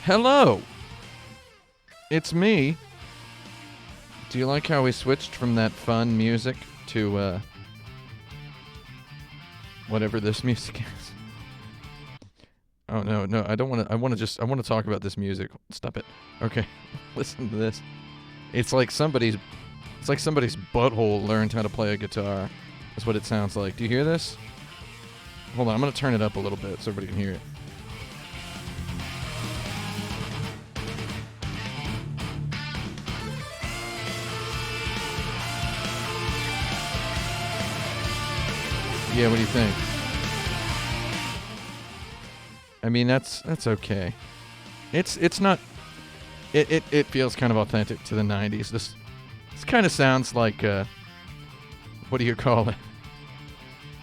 Hello! It's me. Do you like how we switched from that fun music to, whatever this music is? Oh, no, I don't want to, I want to talk about this music. Stop it. Okay, listen to this. It's like somebody's butthole learned how to play a guitar. That's what it sounds like. Do you hear this? Hold on, I'm going to turn it up a little bit so everybody can hear it. Yeah, what do you think? I mean, that's okay. It's not. It feels kind of authentic to the '90s. This kind of sounds like what do you call it?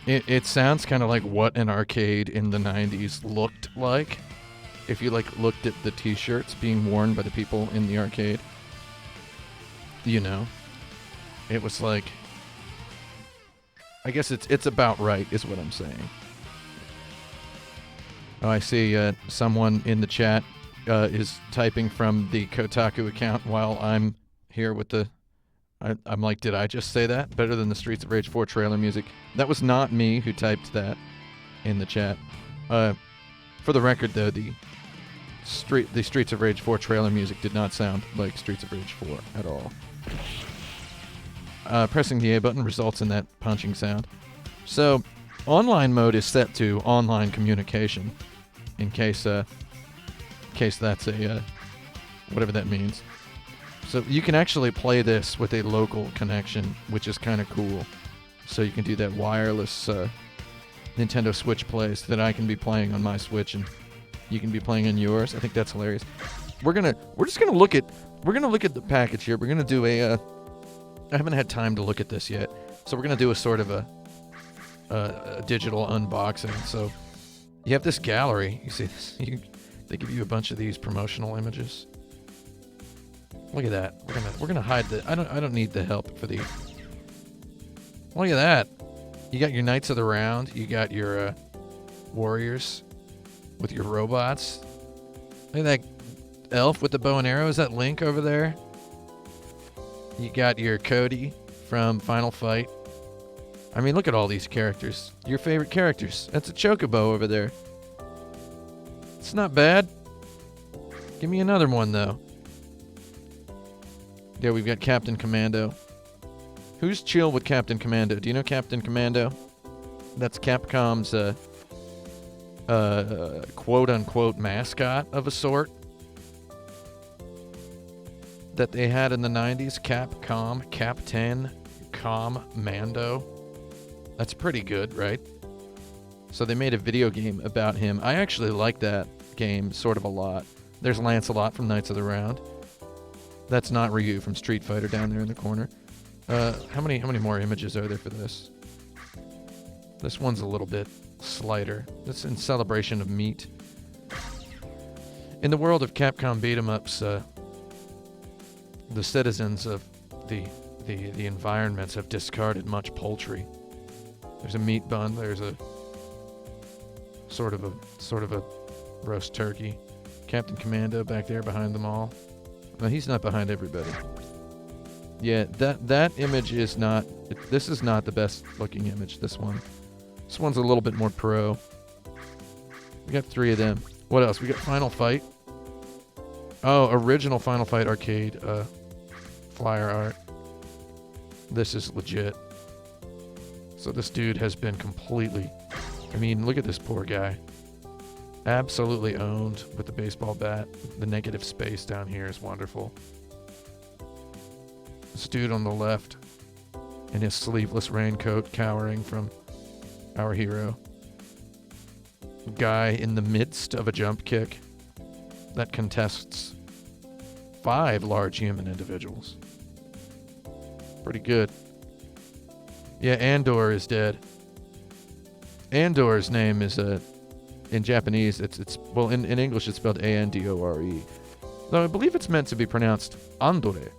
It sounds kind of like what an arcade in the '90s looked like. If you looked at the T-shirts being worn by the people in the arcade, you know, it was like. I guess it's about right, is what I'm saying. Oh, I see someone in the chat is typing from the Kotaku account while I'm here with the... I'm like, did I just say that? Better than the Streets of Rage 4 trailer music. That was not me who typed that in the chat. For the record, though, the Streets of Rage 4 trailer music did not sound like Streets of Rage 4 at all. Pressing the A button results in that punching sound. So, online mode is set to online communication, in case that's a whatever that means. So you can actually play this with a local connection, which is kind of cool. So you can do that wireless Nintendo Switch plays that I can be playing on my Switch and you can be playing on yours. I think that's hilarious. We're just gonna look at the package here. We're gonna do a I haven't had time to look at this yet, so we're going to do a sort of a digital unboxing. So you have this gallery. You see this? They give you a bunch of these promotional images. Look at that. We're gonna hide the. I don't need the help for the. Look at that. You got your Knights of the Round. You got your warriors with your robots. Look at that elf with the bow and arrow. Is that Link over there? You got your Cody from Final Fight. I mean, look at all these characters. Your favorite characters. That's a Chocobo over there. It's not bad. Give me another one, though. Yeah, we've got Captain Commando. Who's chill with Captain Commando? Do you know Captain Commando? That's Capcom's quote-unquote mascot of a sort that they had in the 90s. Capcom, Captain Commando. That's pretty good, right? So they made a video game about him. I actually like that game sort of a lot. There's Lancelot from Knights of the Round. That's not Ryu from Street Fighter down there in the corner. How many more images are there for this? This one's a little bit slighter. That's in celebration of meat. In the world of Capcom beat-em-ups, the citizens of the environments have discarded much poultry. There's a meat bun. There's a sort of a roast turkey. Captain Commando back there behind them all. No, he's not behind everybody. Yeah, that image is not. This is not the best looking image. This one's a little bit more pro. We got 3 of them. What else? We got Final Fight. Oh, original Final Fight arcade flyer art. This is legit. So this dude has been completely... I mean, look at this poor guy. Absolutely owned with the baseball bat. The negative space down here is wonderful. This dude on the left in his sleeveless raincoat cowering from our hero. Guy in the midst of a jump kick that contests 5 large human individuals. Pretty good. Yeah, Andor is dead. Andor's name is in Japanese. It's well in English it's spelled Andore. Though I believe it's meant to be pronounced Andore,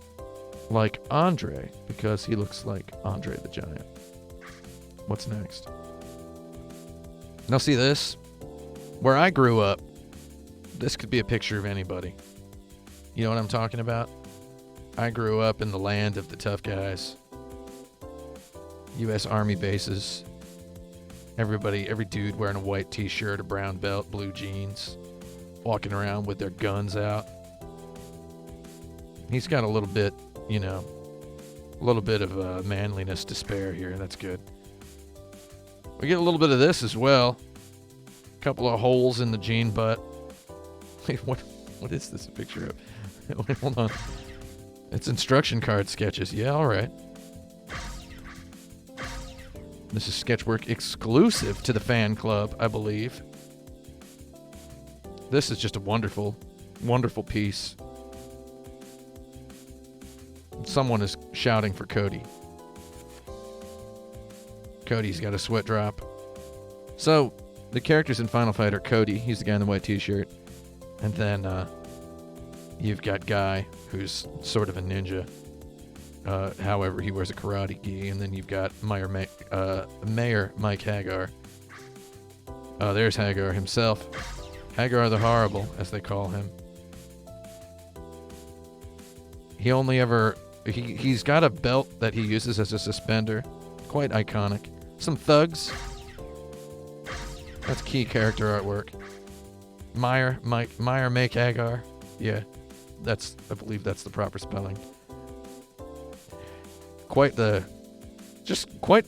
like Andre, because he looks like Andre the Giant. What's next? Now see this? Where I grew up, This could be a picture of anybody. You know what I'm talking about? I grew up in the land of the tough guys. U.S. Army bases. Everybody, every dude wearing a white t-shirt, a brown belt, blue jeans, walking around with their guns out. He's got a little bit, you know, a little bit of manliness to spare here. That's good. We get a little bit of this as well. A couple of holes in the jean butt. Wait, what is this a picture of? Wait, hold on. It's instruction card sketches. Yeah, all right. This is sketchwork exclusive to the fan club, I believe. This is just a wonderful, wonderful piece. Someone is shouting for Cody. Cody's got a sweat drop. So, the characters in Final Fight are Cody. He's the guy in the white t-shirt. And then you've got Guy, who's sort of a ninja. However, he wears a karate gi. And then you've got Mayor Mike Hagar. There's Hagar himself. Hagar the Horrible, as they call him. He's got a belt that he uses as a suspender. Quite iconic. Some thugs. That's key character artwork. Meyer Make Hagar. Yeah, I believe that's the proper spelling. Quite the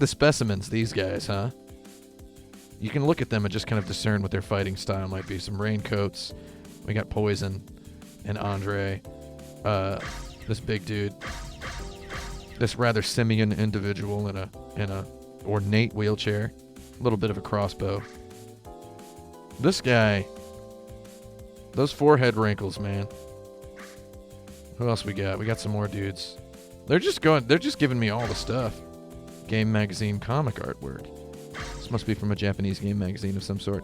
specimens, these guys, huh? You can look at them and just kind of discern what their fighting style might be. Some raincoats. We got Poison and Andre. This big dude. This rather simian individual in a ornate wheelchair. A little bit of a crossbow. This guy. Those forehead wrinkles, man. Who else we got? We got some more dudes. They're just giving me all the stuff. Game magazine comic artwork. This must be from a Japanese game magazine of some sort.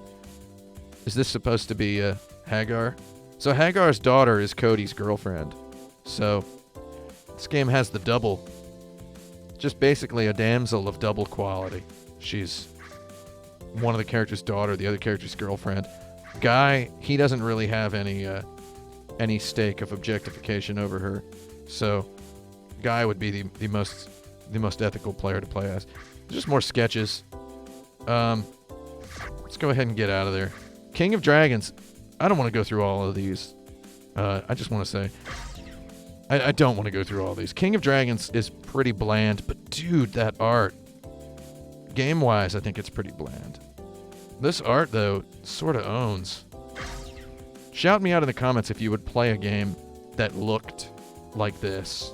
Is this supposed to be Hagar? So Hagar's daughter is Cody's girlfriend. So this game has the double. Just basically a damsel of double quality. She's one of the character's daughter, the other character's girlfriend. Guy, he doesn't really have any stake of objectification over her. So Guy would be the most ethical player to play as. Just more sketches. Let's go ahead and get out of there. King of Dragons. I don't want to go through all of these. I just want to say, I don't want to go through all these. King of Dragons is pretty bland, but dude, that art. Game-wise, I think it's pretty bland. This art, though, sort of owns. Shout me out in the comments if you would play a game that looked like this.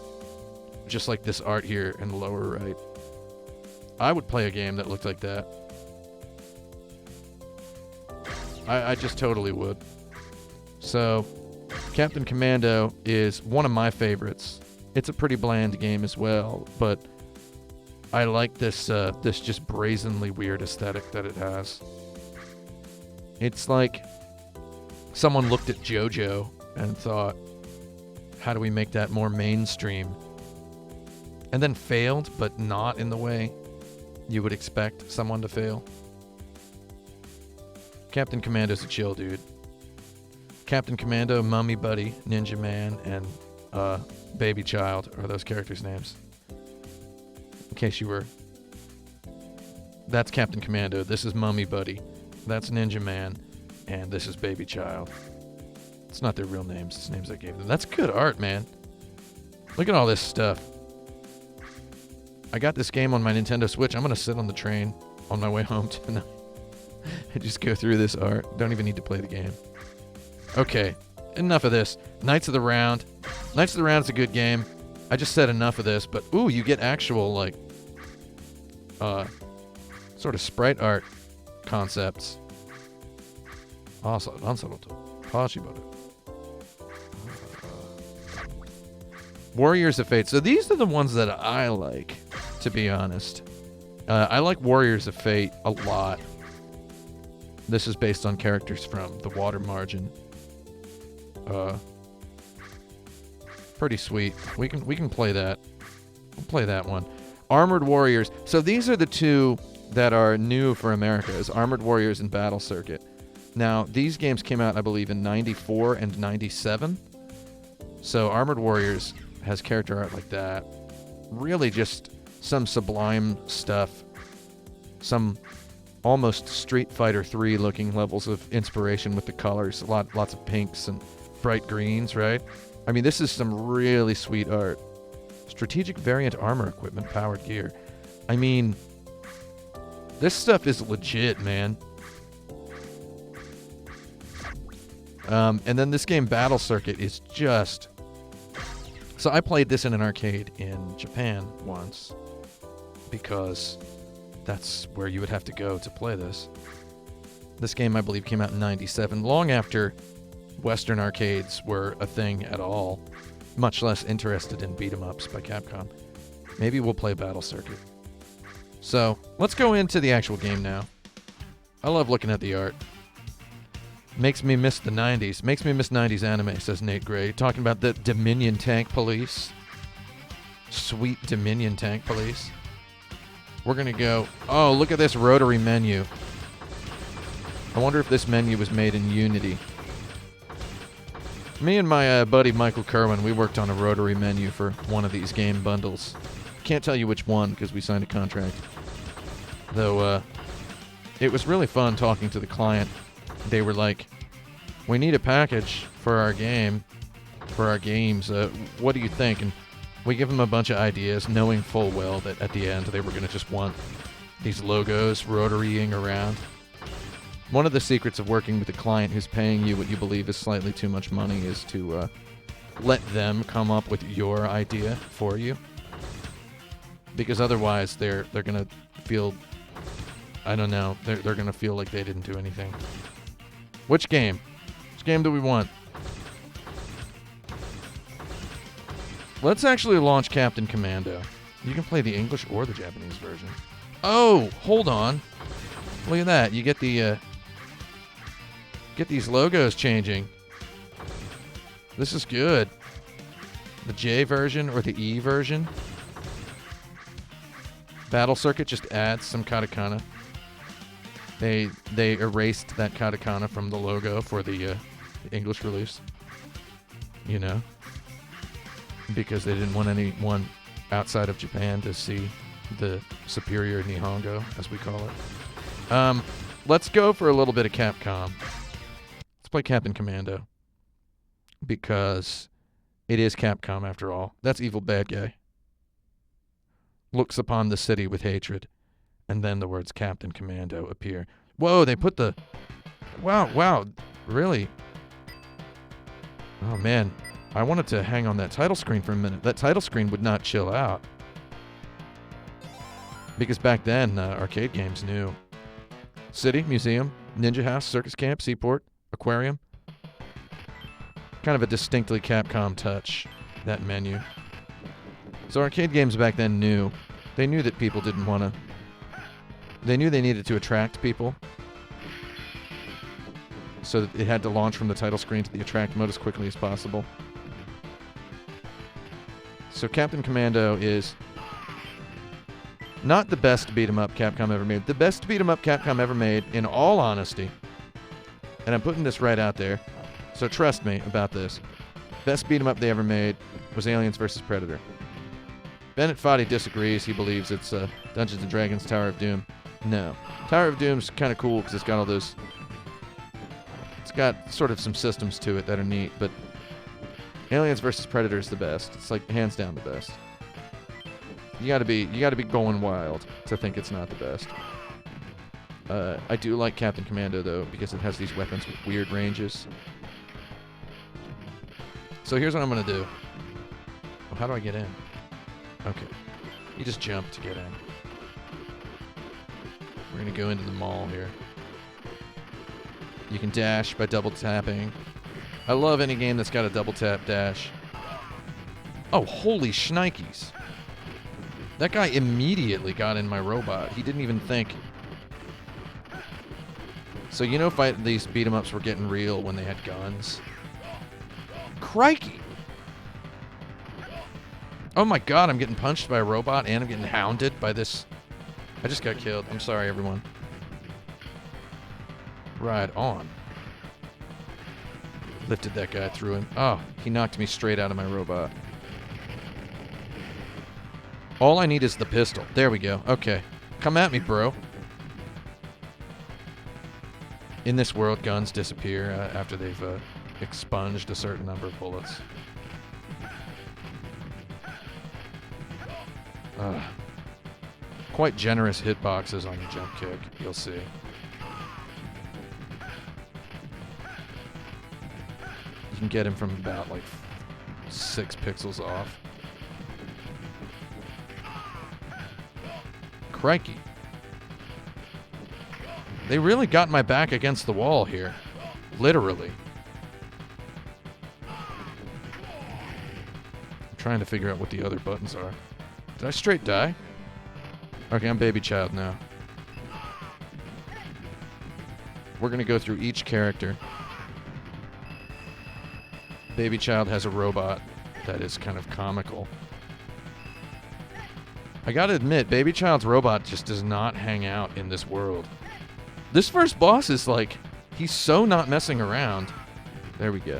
Just like this art here in the lower right. I would play a game that looked like that. I just totally would. So, Captain Commando is one of my favorites. It's a pretty bland game as well, but I like this just brazenly weird aesthetic that it has. It's like someone looked at JoJo and thought, how do we make that more mainstream? And then failed, but not in the way you would expect someone to fail. Captain Commando's a chill dude. Captain Commando, Mummy Buddy, Ninja Man, and Baby Child are those characters' names. In case you were... That's Captain Commando. This is Mummy Buddy. That's Ninja Man. And this is Baby Child. It's not their real names. It's names I gave them. That's good art, man. Look at all this stuff. I got this game on my Nintendo Switch. I'm going to sit on the train on my way home tonight and just go through this art. Don't even need to play the game. Okay, enough of this. Knights of the Round. Knights of the Round is a good game. I just said enough of this, but ooh, you get actual, like, sort of sprite art concepts. Warriors of Fate. So these are the ones that I like, to be honest. I like Warriors of Fate a lot. This is based on characters from The Water Margin. Pretty sweet. We can play that. We'll play that one. Armored Warriors. So these are the two that are new for America, is Armored Warriors and Battle Circuit. Now, these games came out, I believe, in 94 and 97. So Armored Warriors has character art like that. Really just some sublime stuff. Some almost Street Fighter 3 looking levels of inspiration with the colors. Lots of pinks and bright greens, right? I mean, this is some really sweet art. Strategic variant armor equipment, powered gear. I mean, this stuff is legit, man. And then this game, Battle Circuit, is just... So I played this in an arcade in Japan once, because that's where you would have to go to play this. This game, I believe, came out in 97, long after Western arcades were a thing at all, much less interested in beat-em-ups by Capcom. Maybe we'll play Battle Circuit. So, let's go into the actual game now. I love looking at the art. Makes me miss the 90s. Makes me miss 90s anime, says Nate Gray. Talking about the Dominion Tank Police. Sweet Dominion Tank Police. We're going to go... Oh, look at this rotary menu. I wonder if this menu was made in Unity. Me and my buddy Michael Kerwin, we worked on a rotary menu for one of these game bundles. Can't tell you which one because we signed a contract. Though, it was really fun talking to the client. They were like, we need a package for our game, for our games. What do you think? And we give them a bunch of ideas, knowing full well that at the end they were going to just want these logos rotarying around. One of the secrets of working with a client who's paying you what you believe is slightly too much money is to let them come up with your idea for you. Because otherwise they're going to feel, I don't know, they're going to feel like they didn't do anything. Which game? Which game do we want? Let's actually launch Captain Commando. You can play the English or the Japanese version. Oh, hold on. Look at that. You get the get these logos changing. This is good. The J version or the E version. Battle Circuit just adds some katakana. They erased that katakana from the logo for the English release. You know? Because they didn't want anyone outside of Japan to see the superior Nihongo, as we call it. Let's go for a little bit of Capcom. Let's play Captain Commando. Because it is Capcom after all. That's evil bad guy. Looks upon the city with hatred. And then the words Captain Commando appear. Whoa, they put the... Wow, really? Oh, man. I wanted to hang on that title screen for a minute. That title screen would not chill out. Because back then, arcade games knew. City, museum, ninja house, circus camp, seaport, aquarium. Kind of a distinctly Capcom touch, that menu. So arcade games back then knew. They knew that people didn't want to... They knew they needed to attract people. So that it had to launch from the title screen to the attract mode as quickly as possible. So Captain Commando is not the best beat-em-up Capcom ever made. The best beat-em-up Capcom ever made, in all honesty, and I'm putting this right out there, so trust me about this, best beat-em-up they ever made was Aliens vs. Predator. Bennett Foddy disagrees. He believes it's Dungeons & Dragons Tower of Doom. No. Tower of Doom's kind of cool because it's got all those... It's got sort of some systems to it that are neat, but Aliens vs. Predator is the best. It's like hands down the best. You gotta be going wild to think it's not the best. I do like Captain Commando though because it has these weapons with weird ranges. So here's what I'm gonna do. Oh, how do I get in? Okay. You just jump to get in. We're gonna go into the mall here. You can dash by double tapping. I love any game that's got a double tap dash. Oh, holy shnikes. That guy immediately got in my robot. He didn't even think. So you know these beat-em-ups were getting real when they had guns. Crikey! Oh my god, I'm getting punched by a robot and I'm getting hounded by this... I just got killed. I'm sorry, everyone. Right on. Lifted that guy through him. Oh, he knocked me straight out of my robot. All I need is the pistol. There we go. Okay. Come at me, bro. In this world, guns disappear after they've expunged a certain number of bullets. Quite generous hitboxes on the jump kick, you'll see. You can get him from about like 6 pixels off. Crikey. They really got my back against the wall here. Literally. I'm trying to figure out what the other buttons are. Did I straight die? Okay, I'm baby child now. We're going to go through each character. Baby child has a robot that is kind of comical. I gotta admit, baby child's robot just does not hang out in this world. This first boss is like, he's so not messing around. There we go.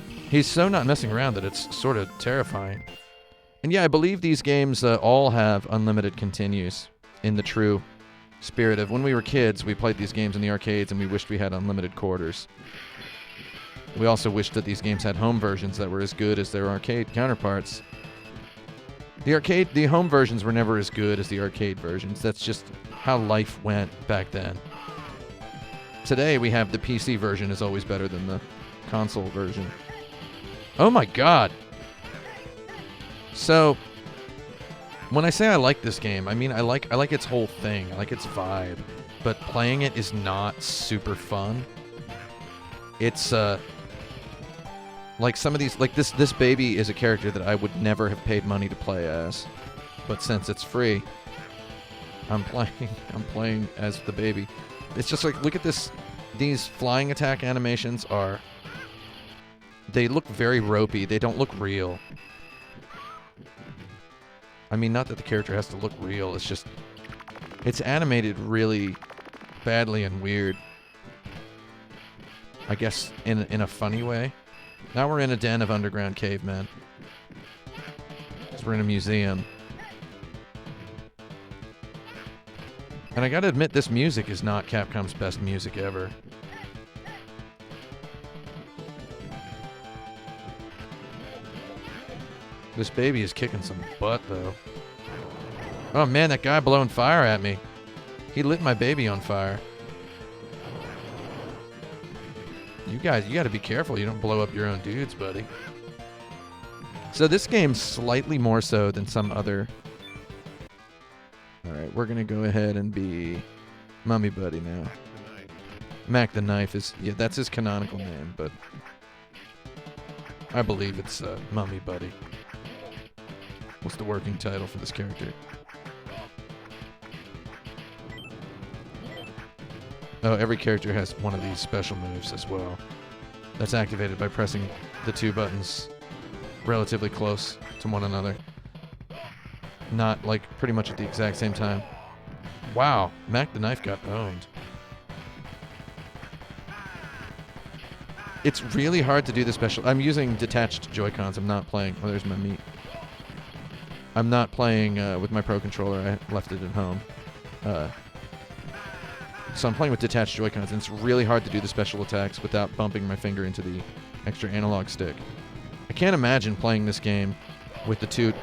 He's so not messing around that it's sort of terrifying. And yeah, I believe these games all have unlimited continues in the true spirit of when we were kids, we played these games in the arcades and we wished we had unlimited quarters. We also wished that these games had home versions that were as good as their arcade counterparts. The home versions were never as good as the arcade versions. That's just how life went back then. Today, we have the PC version is always better than the console version. Oh my god! So, when I say I like this game, I mean I like its whole thing. I like its vibe. But playing it is not super fun. It's, like some of these, like this baby is a character that I would never have paid money to play as, but since it's free, I'm playing as the baby. It's just like, look at this, these flying attack animations they look very ropey, they don't look real. I mean, not that the character has to look real, it's just, it's animated really badly and weird. I guess in a funny way. Now we're in a den of underground cavemen. We're in a museum. And I gotta admit, this music is not Capcom's best music ever. This baby is kicking some butt, though. Oh man, that guy blowing fire at me. He lit my baby on fire. You guys, you gotta be careful you don't blow up your own dudes, buddy. So this game's slightly more so than some other... Alright, we're gonna go ahead and be Mummy Buddy now. Mac the Knife is... Yeah, that's his canonical name, but... I believe it's Mummy Buddy. What's the working title for this character? Oh, every character has one of these special moves as well. That's activated by pressing the 2 buttons relatively close to one another. Not, like, pretty much at the exact same time. Wow, Mac the Knife got owned. It's really hard to do the special... I'm using detached Joy-Cons. I'm not playing... Oh, there's my meat. I'm not playing with my Pro Controller. I left it at home. So I'm playing with detached Joy-Cons, and it's really hard to do the special attacks without bumping my finger into the extra analog stick. I can't imagine playing this game with the 2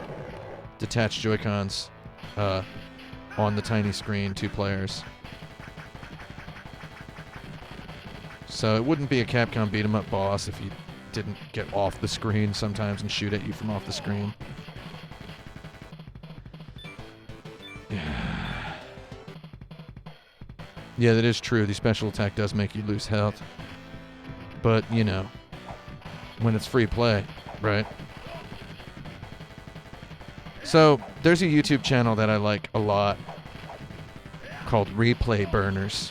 detached Joy-Cons on the tiny screen, 2 players. So it wouldn't be a Capcom beat-em-up boss if you didn't get off the screen sometimes and shoot at you from off the screen. Yeah, that is true. The special attack does make you lose health. But, you know, when it's free play, right? So, there's a YouTube channel that I like a lot called Replay Burners.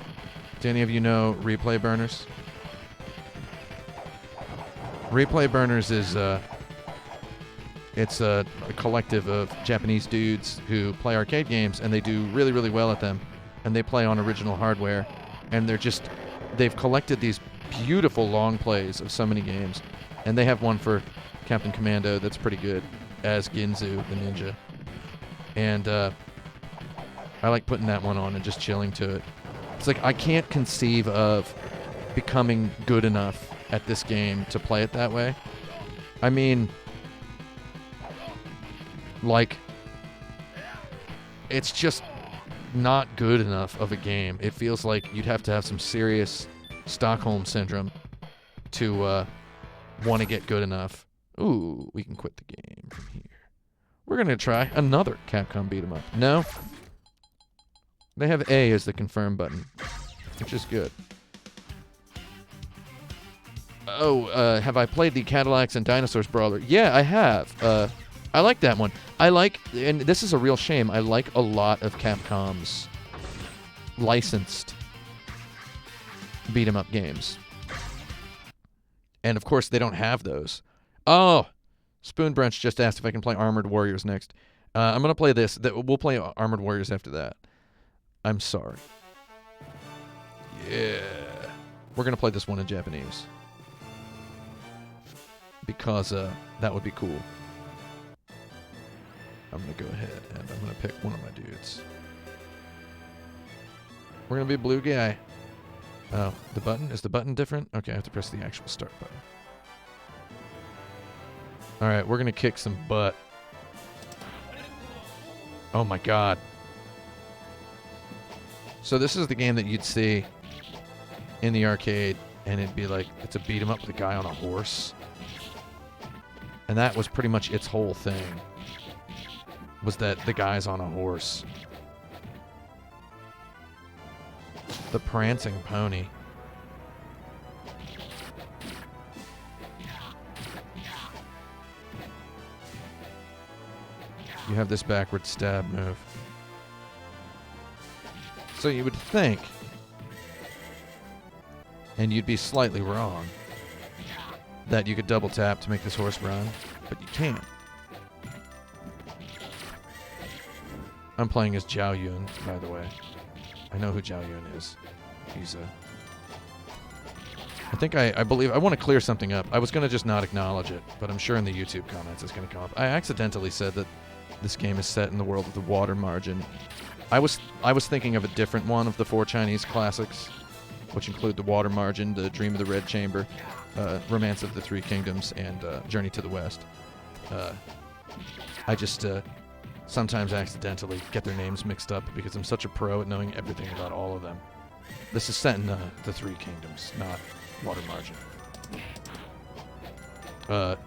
Do any of you know Replay Burners? Replay Burners is it's a collective of Japanese dudes who play arcade games, and they do really, really well at them. And they play on original hardware, and they've collected these beautiful long plays of so many games. And they have one for Captain Commando that's pretty good, as Ginzu, the ninja. And I like putting that one on and just chilling to it. It's like I can't conceive of becoming good enough at this game to play it that way. I mean, like, it's just not good enough of a game. It feels like you'd have to have some serious Stockholm syndrome to want to get good enough. Ooh, we can quit the game from here. We're going to try another Capcom beat 'em up. No. They have A as the confirm button, which is good. Oh, have I played the Cadillacs and Dinosaurs Brawler? Yeah, I have. I like that one. And this is a real shame, I like a lot of Capcom's licensed beat 'em up games. And of course, they don't have those. Oh, Spoon Brunch just asked if I can play Armored Warriors next. I'm going to play this. We'll play Armored Warriors after that. I'm sorry. Yeah. We're going to play this one in Japanese. Because that would be cool. I'm going to go ahead and I'm going to pick one of my dudes. We're going to be a blue guy. Oh, the button? Is the button different? Okay, I have to press the actual start button. Alright, we're going to kick some butt. Oh my god. So this is the game that you'd see in the arcade, and it'd be like, it's a beat 'em up with a guy on a horse. And that was pretty much its whole thing, was that the guy's on a horse. The prancing pony. You have this backward stab move. So you would think, and you'd be slightly wrong, that you could double tap to make this horse run, but you can't. I'm playing as Zhao Yun, by the way. I know who Zhao Yun is. He's a... I believe... I want to clear something up. I was going to just not acknowledge it, but I'm sure in the YouTube comments it's going to come up. I accidentally said that this game is set in the world of the Water Margin. I was thinking of a different one of the 4 Chinese classics, which include The Water Margin, The Dream of the Red Chamber, Romance of the Three Kingdoms, and Journey to the West. I just sometimes accidentally get their names mixed up because I'm such a pro at knowing everything about all of them. This is set in the Three Kingdoms, not Water Margin.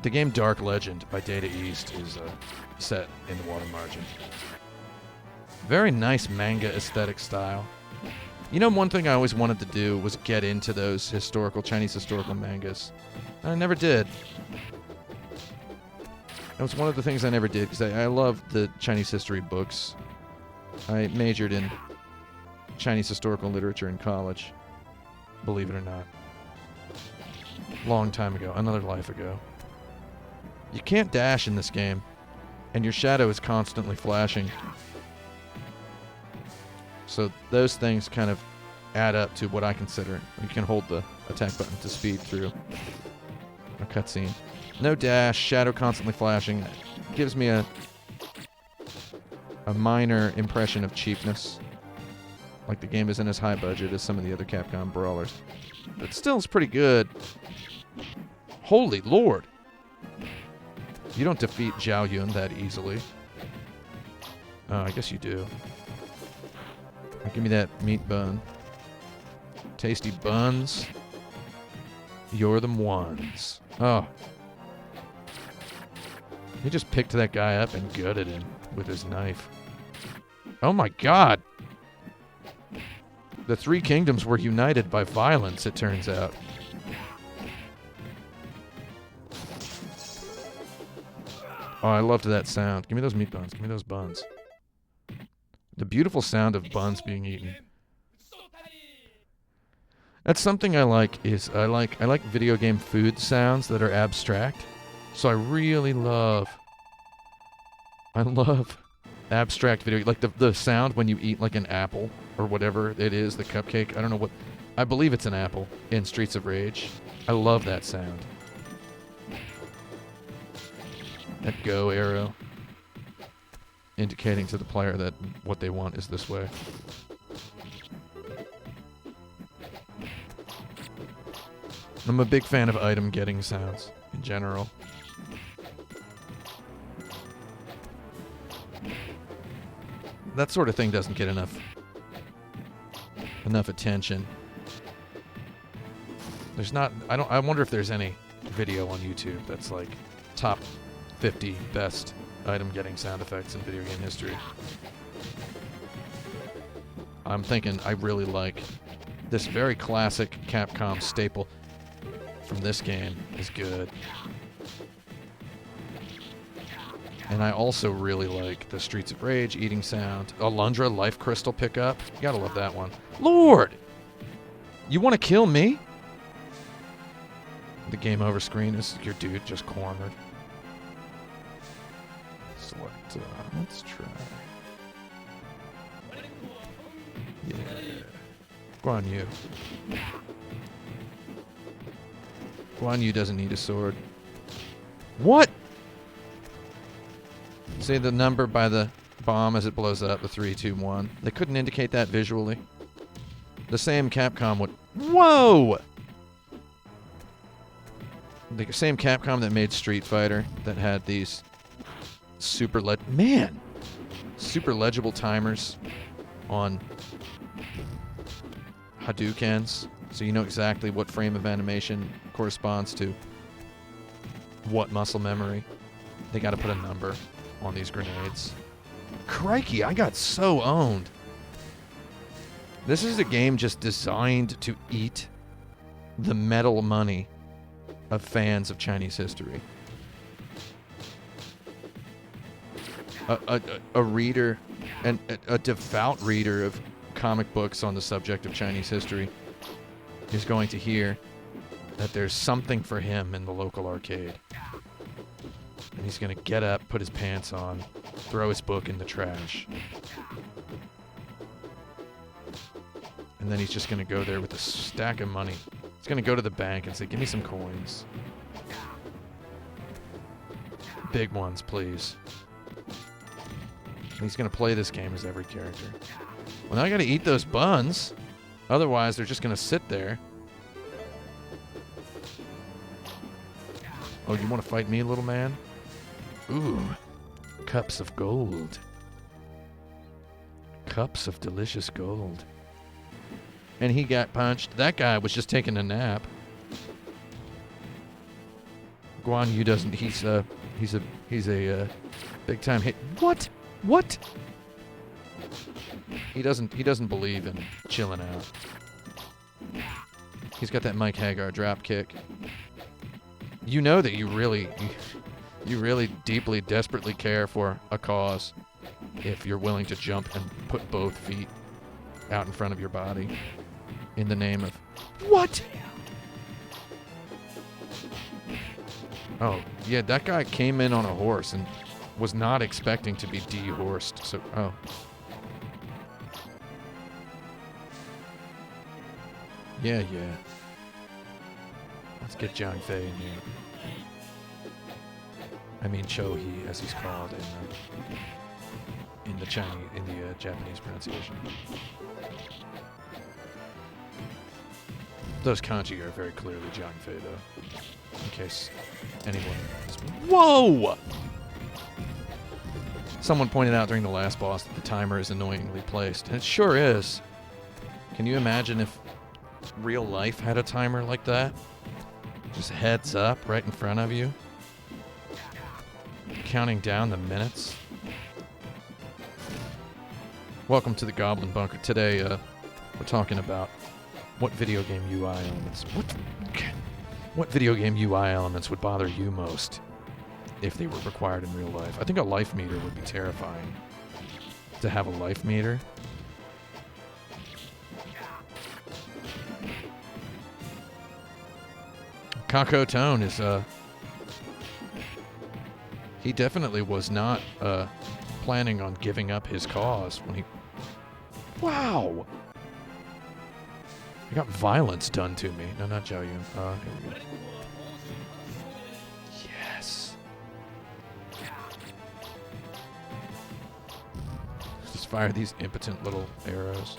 The game Dark Legend by Data East is set in the Water Margin. Very nice manga aesthetic style. You know, one thing I always wanted to do was get into those Chinese historical mangas. I never did. That was one of the things I never did, because I loved the Chinese history books. I majored in Chinese historical literature in college, believe it or not. Long time ago, another life ago. You can't dash in this game, and your shadow is constantly flashing. So those things kind of add up to what I consider. You can hold the attack button to speed through a cutscene. No dash, shadow constantly flashing. Gives me a minor impression of cheapness. Like the game isn't as high budget as some of the other Capcom brawlers. But still it's pretty good. Holy Lord! You don't defeat Zhao Yun that easily. Oh, I guess you do. Give me that meat bun. Tasty buns. You're them ones. Oh. He just picked that guy up and gutted him with his knife. Oh my god! The Three Kingdoms were united by violence, it turns out. Oh, I loved that sound. Give me those meat buns. Give me those buns. The beautiful sound of buns being eaten. That's something I like, is I like video game food sounds that are abstract. So I really love abstract video, like the sound when you eat like an apple or whatever it is, the cupcake. I don't know what. I believe it's an apple in Streets of Rage. I love that sound. That go arrow indicating to the player that what they want is this way. I'm a big fan of item getting sounds in general. That sort of thing doesn't get enough attention. There's not, I wonder if there's any video on YouTube that's like top 50 best item getting sound effects in video game history. I'm thinking I really like this very classic Capcom staple from this game is good. And I also really like the Streets of Rage eating sound. Alundra Life Crystal pickup. You gotta love that one. Lord! You want to kill me? The game over screen is your dude just cornered. Select, let's try. Yeah. Guan Yu. Guan Yu doesn't need a sword. What? Say the number by the bomb as it blows up, the 3, 2, 1. They couldn't indicate that visually. The same Capcom would... Whoa! The same Capcom that made Street Fighter that had these super legible timers on Hadoukens, so you know exactly what frame of animation corresponds to what muscle memory. They got to put a number on these grenades. Crikey, I got so owned. This is a game just designed to eat the metal money of fans of Chinese history. A reader, and a devout reader of comic books on the subject of Chinese history is going to hear that there's something for him in the local arcade. And he's going to get up, put his pants on, throw his book in the trash. And then he's just going to go there with a stack of money. He's going to go to the bank and say, give me some coins. Big ones, please. And he's going to play this game as every character. Well, now I got to eat those buns. Otherwise, they're just going to sit there. Oh, you want to fight me, little man? Ooh, cups of gold. Cups of delicious gold. And he got punched. That guy was just taking a nap. Guan Yu doesn't. He's a big time hit. What? What? He doesn't believe in chilling out. He's got that Mike Hagar drop kick. You know that you really deeply, desperately care for a cause if you're willing to jump and put both feet out in front of your body in the name of what? Oh, yeah, that guy came in on a horse and was not expecting to be dehorsed. So, oh. Yeah. Let's get Zhang Fei in here. I mean Cho He, as he's called in the Japanese pronunciation. Those kanji are very clearly Zhang Fei, though. In case anyone is... Whoa! Someone pointed out during the last boss that the timer is annoyingly placed, and it sure is. Can you imagine if real life had a timer like that? Just heads up right in front of you. Counting down the minutes. Welcome to the Goblin Bunker. Today, we're talking about what video game UI elements... What video game UI elements would bother you most if they were required in real life? I think a life meter would be terrifying. To have a life meter. Kako Tone is, he definitely was not, planning on giving up his cause when he... Wow! I got violence done to me. No, not Zhao Yun. Here we go. Yes. Just fire these impotent little arrows.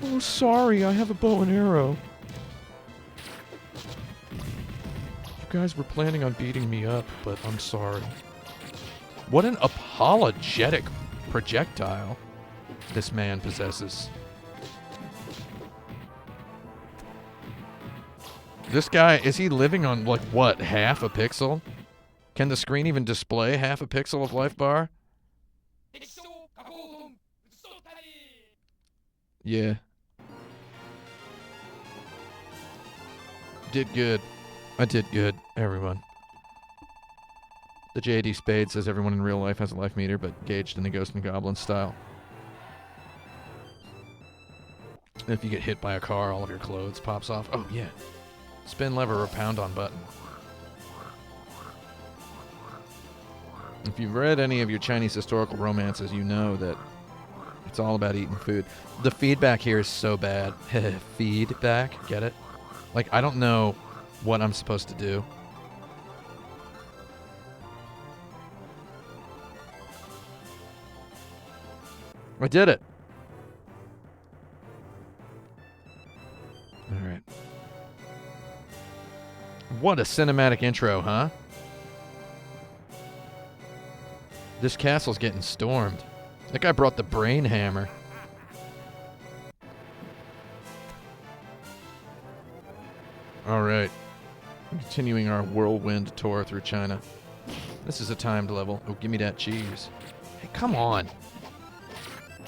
Oh, sorry, I have a bow and arrow. You guys were planning on beating me up, but I'm sorry. What an apologetic projectile this man possesses. This guy, is he living on, like, what, half a pixel? Can the screen even display half a pixel of life bar? Yeah. Did good. I did good, everyone. The JD Spade says everyone in real life has a life meter, but gauged in the Ghost and Goblin style. If you get hit by a car, all of your clothes pops off. Oh, yeah. Spin lever or pound on button. If you've read any of your Chinese historical romances, you know that it's all about eating food. The feedback here is so bad. Feedback, get it? Like, I don't know what I'm supposed to do. I did it. All right. What a cinematic intro, huh? This castle's getting stormed. That guy brought the brain hammer. All right. Continuing our whirlwind tour through China. This is a timed level. Oh, give me that cheese. Hey, come on.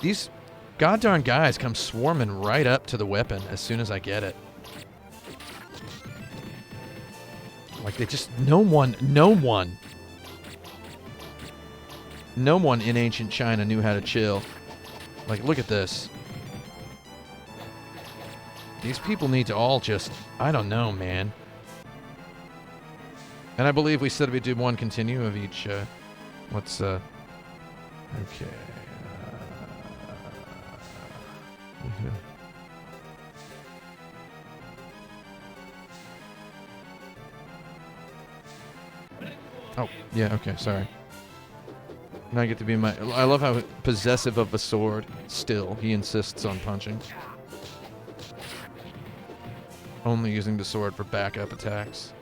These goddamn guys come swarming right up to the weapon as soon as I get it. Like, they just... No one in ancient China knew how to chill. Like, look at this. These people need to all just... I don't know, man. And I believe we said we'd do one continue of each... let's... Okay. Oh, yeah, okay, sorry. Now I get to be my... I love how possessive of a sword, still, he insists on punching. Only using the sword for backup attacks.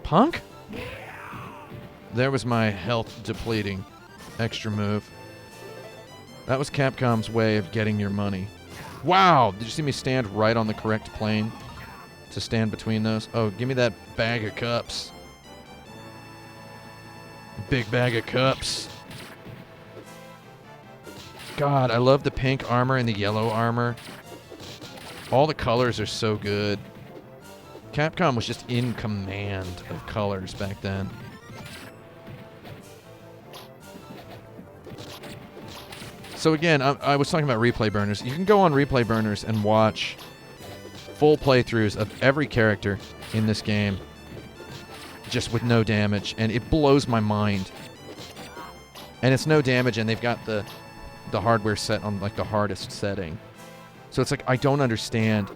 Punk? There was my health depleting extra move. That was Capcom's way of getting your money. Wow! Did you see me stand right on the correct plane to stand between those? Oh, give me that bag of cups. Big bag of cups. God, I love the pink armor and the yellow armor. All the colors are so good. Capcom was just in command of colors back then. So again, I was talking about replay burners. You can go on replay burners and watch full playthroughs of every character in this game just with no damage, and it blows my mind. And it's no damage, and they've got the hardware set on like the hardest setting. So it's like, I don't understand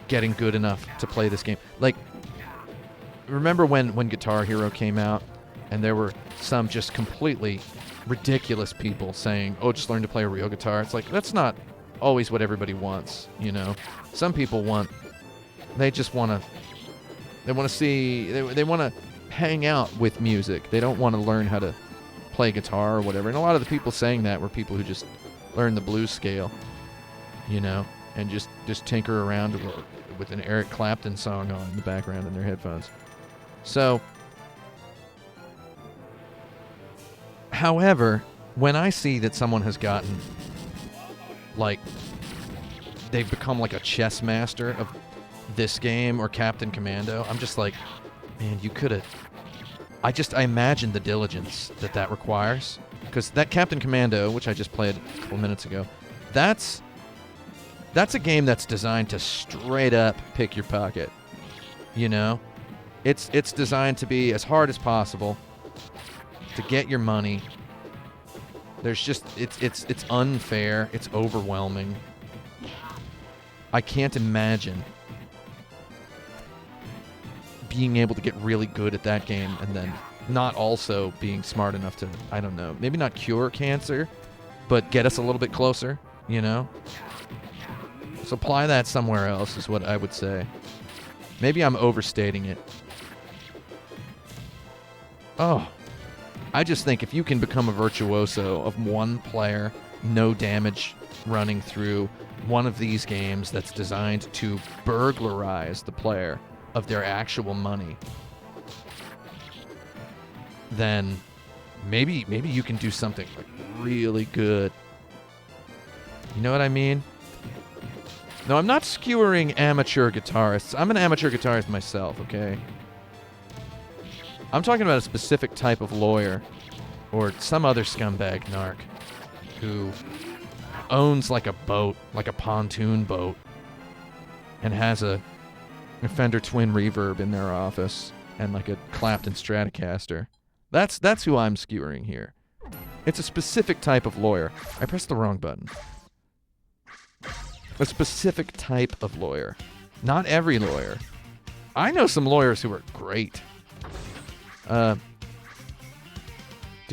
getting good enough to play this game. Like, remember when Guitar Hero came out, and there were some just completely ridiculous people saying, oh, just learn to play a real guitar. It's like, that's not always what everybody wants, you know? Some people they just want to, they want to see, they want to hang out with music. They don't want to learn how to play guitar or whatever. And a lot of the people saying that were people who just learned the blues scale, you know, and just tinker around with an Eric Clapton song on in the background in their headphones. So, however, when I see that someone has gotten, like, they've become like a chess master of this game or Captain Commando, I'm just like, man, you could have... I imagine the diligence that requires. Because that Captain Commando, which I just played a couple minutes ago, that's a game that's designed to straight up pick your pocket. You know? It's designed to be as hard as possible to get your money. There's just it's unfair, it's overwhelming. I can't imagine being able to get really good at that game and then not also being smart enough to, I don't know, maybe not cure cancer, but get us a little bit closer, you know? So apply that somewhere else is what I would say. Maybe I'm overstating it. Oh, I just think if you can become a virtuoso of one player, no damage running through one of these games that's designed to burglarize the player of their actual money, then maybe you can do something like really good. You know what I mean? No, I'm not skewering amateur guitarists. I'm an amateur guitarist myself, okay? I'm talking about a specific type of lawyer or some other scumbag narc who owns like a boat, like a pontoon boat, and has a Fender Twin Reverb in their office and like a Clapton Stratocaster. That's who I'm skewering here. It's a specific type of lawyer. I pressed the wrong button. A specific type of lawyer. Not every lawyer. I know some lawyers who are great. Do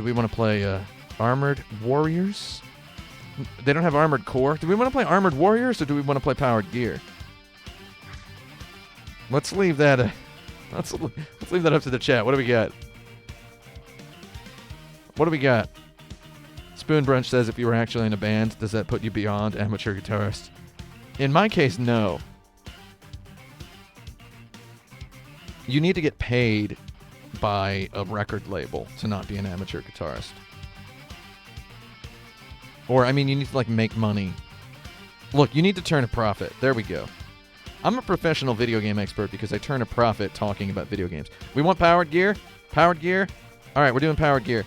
we want to play Armored Warriors? They don't have Armored Core. Do we want to play Armored Warriors or do we want to play Powered Gear? Let's leave that. Let's leave that up to the chat. What do we got? What do we got? Spoon Brunch says, if you were actually in a band, does that put you beyond amateur guitarist? In my case, no. You need to get paid by a record label to not be an amateur guitarist. Or, I mean, you need to, like, make money. Look, you need to turn a profit. There we go. I'm a professional video game expert because I turn a profit talking about video games. We want Powered Gear? Powered Gear? All right, we're doing Powered Gear.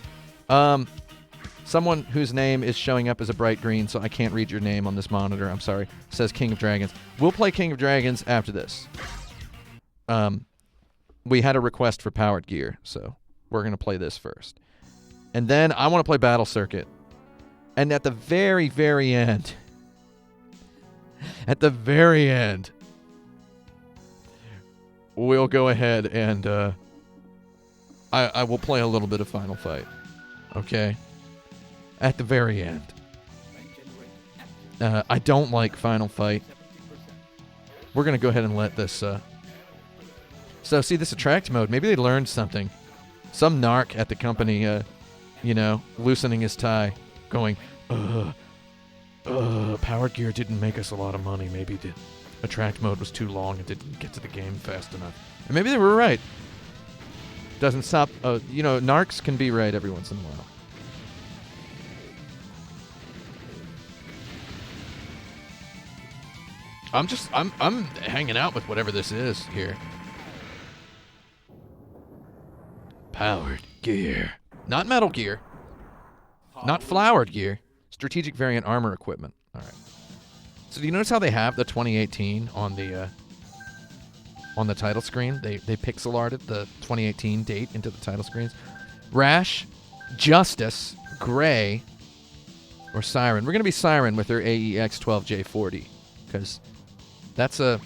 Someone whose name is showing up as a bright green, so I can't read your name on this monitor. I'm sorry. Says King of Dragons. We'll play King of Dragons after this. We had a request for Powered Gear, so we're going to play this first. And then I want to play Battle Circuit. And at the very, very end, we'll go ahead and I will play a little bit of Final Fight. Okay? At the very end. I don't like Final Fight. We're going to go ahead and let this... So, see, this attract mode, maybe they learned something. Some narc at the company, loosening his tie, going, Powered Gear didn't make us a lot of money. Maybe the attract mode was too long and didn't get to the game fast enough. And maybe they were right. Doesn't stop, narcs can be right every once in a while. I'm hanging out with whatever this is here. Powered Gear. Not Metal Gear. Not Flowered Gear. Strategic Variant Armor Equipment. All right. So do you notice how they have the 2018 on the title screen? They pixel arted the 2018 date into the title screens. Rash, Justice, Gray, or Siren. We're going to be Siren with her AEX-12J40 because it's a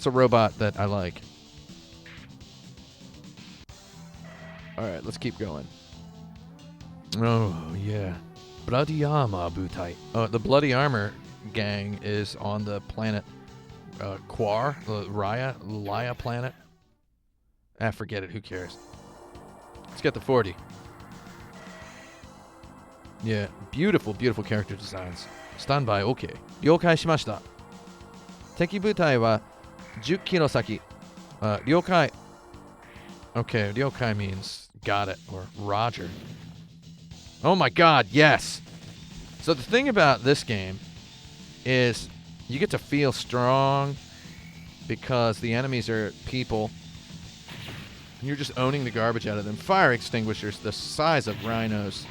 robot that I like. All right, let's keep going. Oh, yeah. Bloody Armor Butai. Oh, the Bloody Armor gang is on the planet Quar, the Laya planet. Forget it. Who cares? Let's get the 40. Yeah, beautiful, beautiful character designs. Standby, okay. 了解しました。敵部隊は10キロ先。了解. Okay, 了解 means got it or Roger. Oh my god, yes! So the thing about this game is you get to feel strong because the enemies are people and you're just owning the garbage out of them. Fire extinguishers the size of rhinos.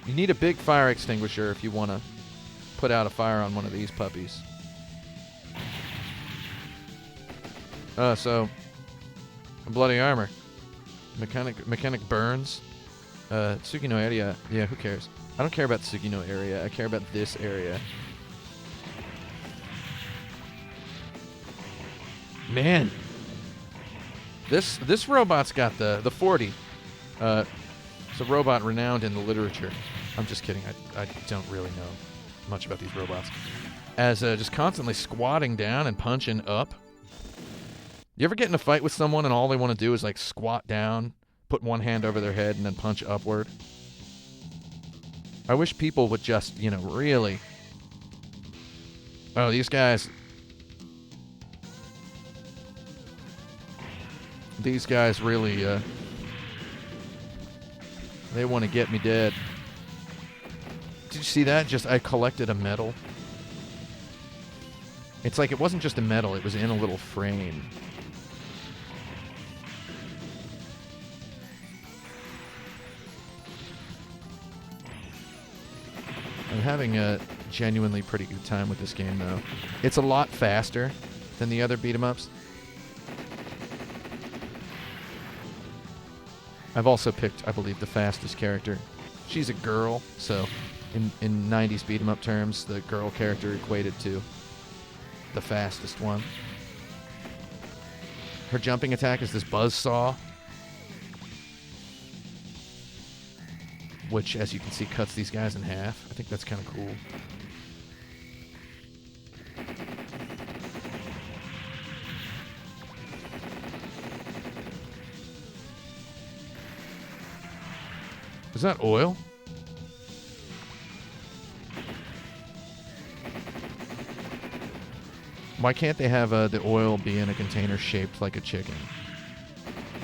You need a big fire extinguisher if you want to put out a fire on one of these puppies. So Bloody Armor. Mechanic burns. Tsukino area. Yeah, who cares? I don't care about Tsukino area. I care about this area. Man, this robot's got the 40. It's a robot renowned in the literature. I'm just kidding. I don't really know much about these robots. As just constantly squatting down and punching up. You ever get in a fight with someone and all they want to do is like squat down, put one hand over their head, and then punch upward? I wish people would just, really... Oh, these guys... These guys really, they want to get me dead. Did you see that? I collected a medal. It's like it wasn't just a medal, it was in a little frame. I'm having a genuinely pretty good time with this game, though. It's a lot faster than the other beat-em-ups. I've also picked, I believe, the fastest character. She's a girl, so in 90s beat-em-up terms, the girl character equated to the fastest one. Her jumping attack is this buzzsaw, which, as you can see, cuts these guys in half. I think that's kind of cool. Is that oil? Why can't they have the oil be in a container shaped like a chicken?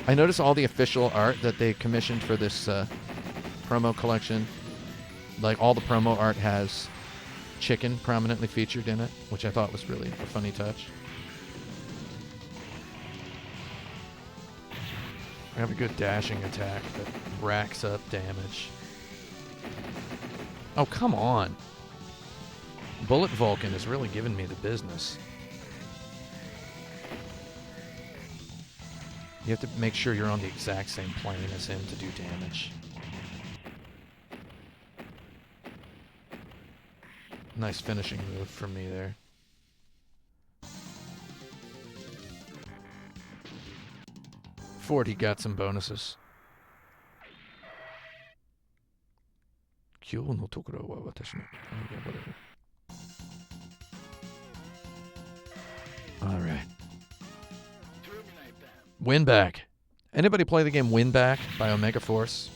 I noticed all the official art that they commissioned for this promo collection. Like, all the promo art has chicken prominently featured in it, which I thought was really a funny touch. I have a good dashing attack that racks up damage. Oh, come on. Bullet Vulcan is really giving me the business. You have to make sure you're on the exact same plane as him to do damage. Nice finishing move from me there. He got some bonuses. Alright. Win Back. Anybody play the game Win Back by Omega Force?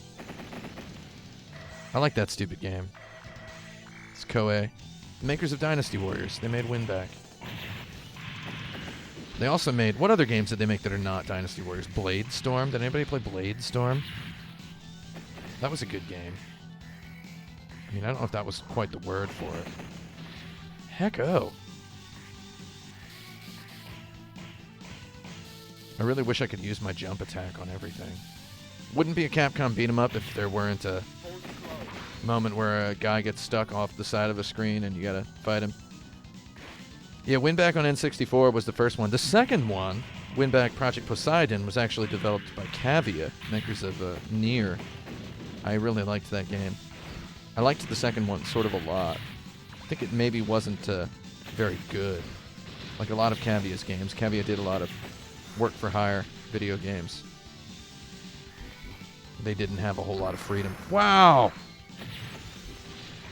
I like that stupid game. It's Koei. The makers of Dynasty Warriors. They made Win Back. They also made... What other games did they make that are not Dynasty Warriors? Blade Storm? Did anybody play Blade Storm? That was a good game. I mean, I don't know if that was quite the word for it. Heck-oh. I really wish I could use my jump attack on everything. Wouldn't be a Capcom beat-em-up if there weren't a moment where a guy gets stuck off the side of a screen and you gotta fight him. Yeah, Win Back on N64 was the first one. The second one, Win Back Project Poseidon, was actually developed by Cavia, makers of Nier. I really liked that game. I liked the second one sort of a lot. I think it maybe wasn't very good. Like a lot of Cavia's games. Cavia did a lot of work-for-hire video games. They didn't have a whole lot of freedom. Wow!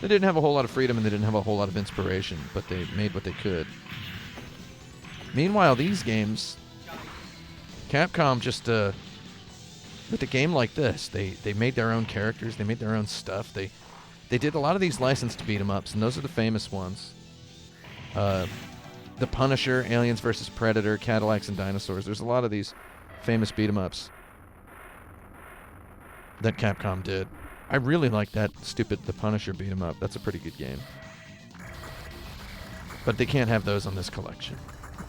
They didn't have a whole lot of freedom and they didn't have a whole lot of inspiration, but they made what they could. Meanwhile, these games, Capcom just, with a game like this, they made their own characters, they made their own stuff. They did a lot of these licensed beat-em-ups, and those are the famous ones. The Punisher, Aliens vs. Predator, Cadillacs and Dinosaurs. There's a lot of these famous beat-em-ups that Capcom did. I really like that stupid The Punisher beat-em-up. That's a pretty good game. But they can't have those on this collection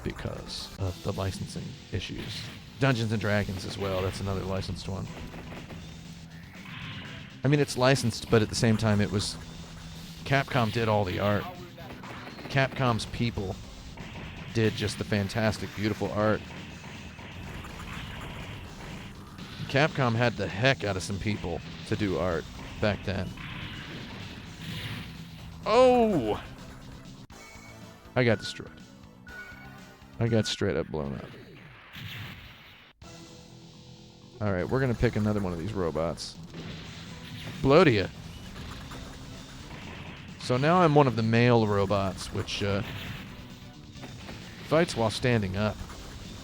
because of the licensing issues. Dungeons & Dragons as well. That's another licensed one. I mean, it's licensed, but at the same time, it was... Capcom did all the art. Capcom's people did just the fantastic, beautiful art. Capcom had the heck out of some people to do art back then. Oh! I got destroyed. I got straight up blown up. Alright, we're going to pick another one of these robots. Blow to you. So now I'm one of the male robots, which fights while standing up.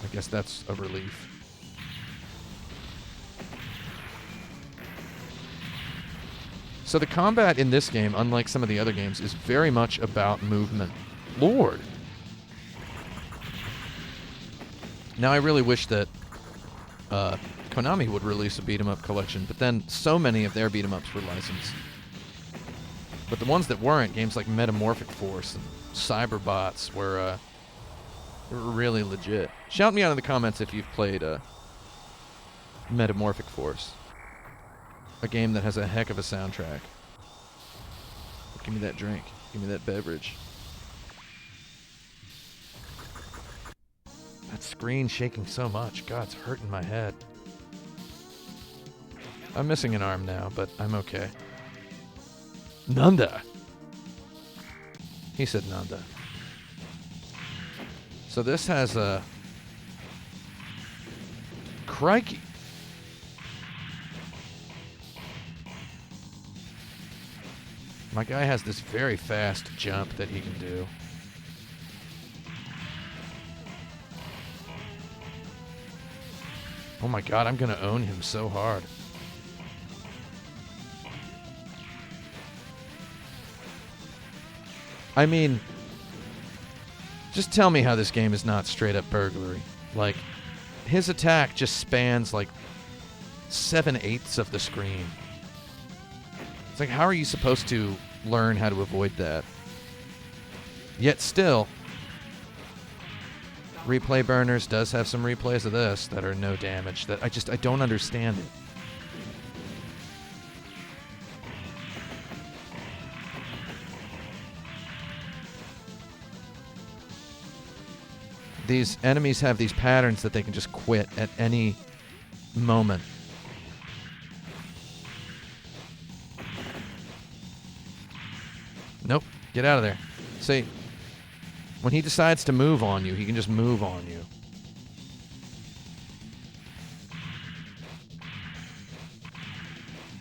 I guess that's a relief. So the combat in this game, unlike some of the other games, is very much about movement. Lord! Now I really wish that Konami would release a beat-em-up collection, but then so many of their beat-em-ups were licensed. But the ones that weren't, games like Metamorphic Force and Cyberbots, were really legit. Shout me out in the comments if you've played Metamorphic Force. A game that has a heck of a soundtrack. Give me that drink. Give me that beverage. That screen shaking so much. God, it's hurting my head. I'm missing an arm now, but I'm okay. Nanda! He said Nanda. So this has a... Crikey! My guy has this very fast jump that he can do. Oh my god, I'm gonna own him so hard. I mean, just tell me how this game is not straight up burglary. Like, his attack just spans like 7/8 of the screen. It's like, how are you supposed to learn how to avoid that? Yet still, Replay Burners does have some replays of this that are no damage. That I don't understand it. These enemies have these patterns that they can just quit at any moment. Nope. Get out of there. See, when he decides to move on you, he can just move on you.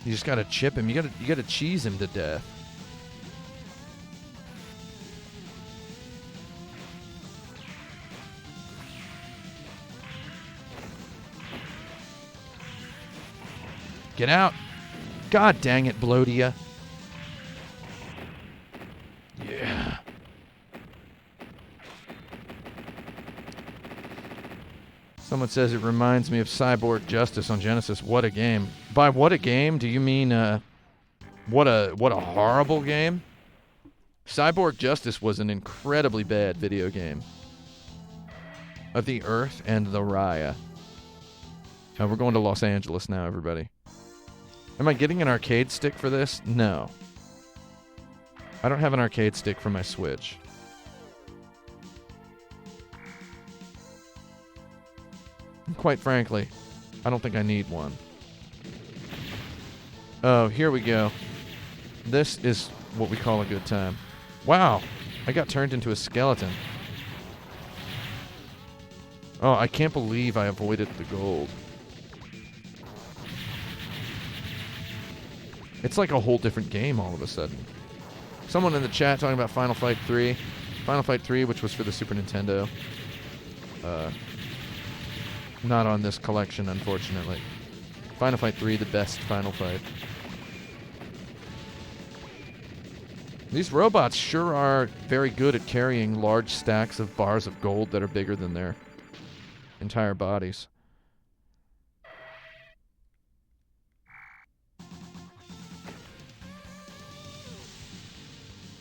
You just gotta chip him. You gotta cheese him to death. Get out. God dang it, Blodia. Yeah. Someone says it reminds me of Cyborg Justice on Genesis. What a game. By what a game, do you mean what a horrible game? Cyborg Justice was an incredibly bad video game. Of the Earth and the Raya. We're going to Los Angeles now, everybody. Am I getting an arcade stick for this? No. I don't have an arcade stick for my Switch. And quite frankly, I don't think I need one. Oh, here we go. This is what we call a good time. Wow, I got turned into a skeleton. Oh, I can't believe I avoided the gold. It's like a whole different game all of a sudden. Someone in the chat talking about Final Fight 3. Final Fight 3, which was for the Super Nintendo. Not on this collection, unfortunately. Final Fight 3, the best Final Fight. These robots sure are very good at carrying large stacks of bars of gold that are bigger than their entire bodies.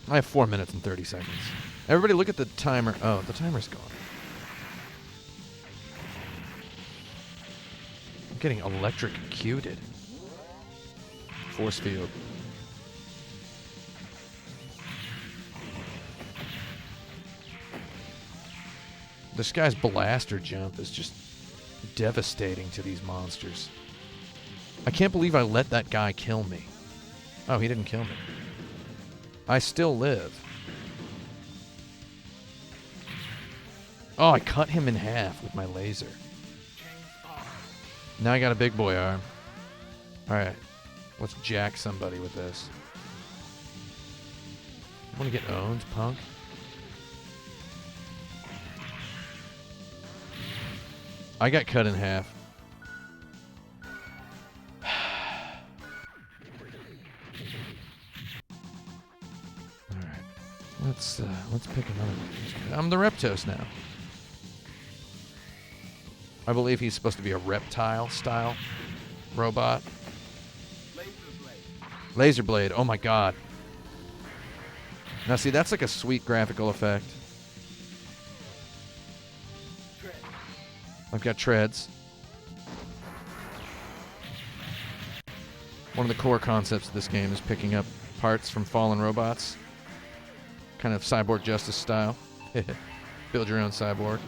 I have 4 minutes and 30 seconds. Everybody look at the timer. Oh, the timer's gone. I'm getting electrocuted. Force field. This guy's blaster jump is just devastating to these monsters. I can't believe I let that guy kill me. Oh, he didn't kill me. I still live. Oh, I cut him in half with my laser. Now I got a big boy arm. Alright. Let's jack somebody with this. You want to get owned, punk? I got cut in half. Alright. Let's pick another one. I'm the Reptos now. I believe he's supposed to be a reptile-style robot. Laser blade. Oh my god. Now see, that's like a sweet graphical effect. I've got treads. One of the core concepts of this game is picking up parts from fallen robots. Kind of Cyborg Justice style. Build your own cyborg.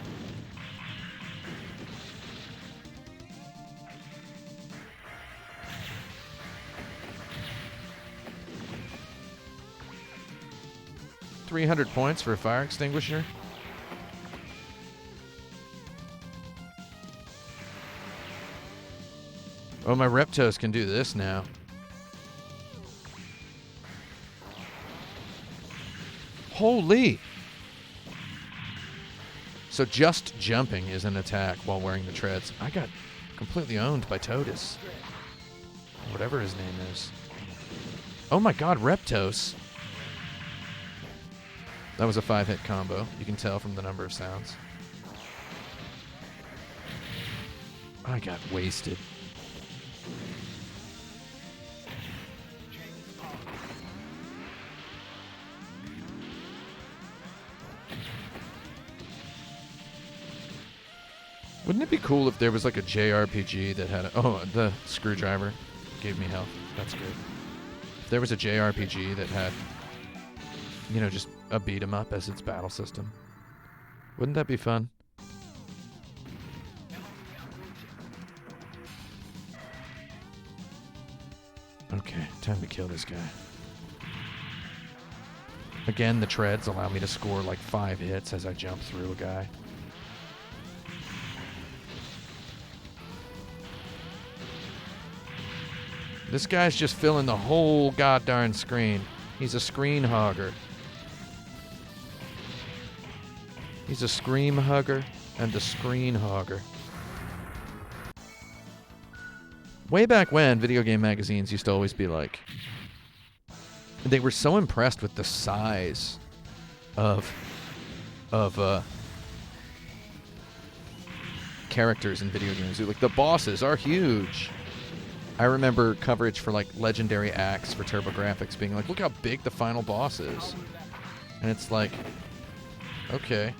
$300 points for a fire extinguisher. Oh, my Reptos can do this now. Holy! So just jumping is an attack while wearing the treads. I got completely owned by Totus. Whatever his name is. Oh my god, Reptos. That was a 5-hit combo. You can tell from the number of sounds. I got wasted. Wouldn't it be cool if there was like a JRPG that had a... Oh, the screwdriver gave me health. That's good. If there was a JRPG that had, you know, just a beat 'em up as its battle system. Wouldn't that be fun? Okay, time to kill this guy. Again, the treads allow me to score like 5 hits as I jump through a guy. This guy's just filling the whole goddarn screen. He's a screen hogger. He's a scream hugger and a screen hogger. Way back when, video game magazines used to always be like... They were so impressed with the size of characters in video games. Like, the bosses are huge. I remember coverage for, like, Legendary Axe for TurboGrafx being like, look how big the final boss is. And it's like, okay.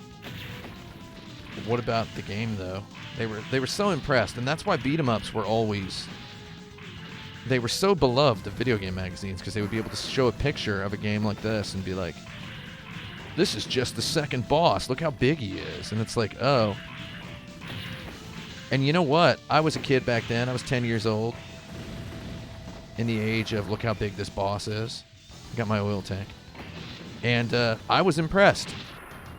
What about the game, though? They were so impressed, and that's why beat-em-ups were always... They were so beloved of video game magazines, because they would be able to show a picture of a game like this and be like, this is just the second boss. Look how big he is. And it's like, oh. And you know what? I was a kid back then. I was 10 years old. In the age of, look how big this boss is. I got my oil tank. And I was impressed.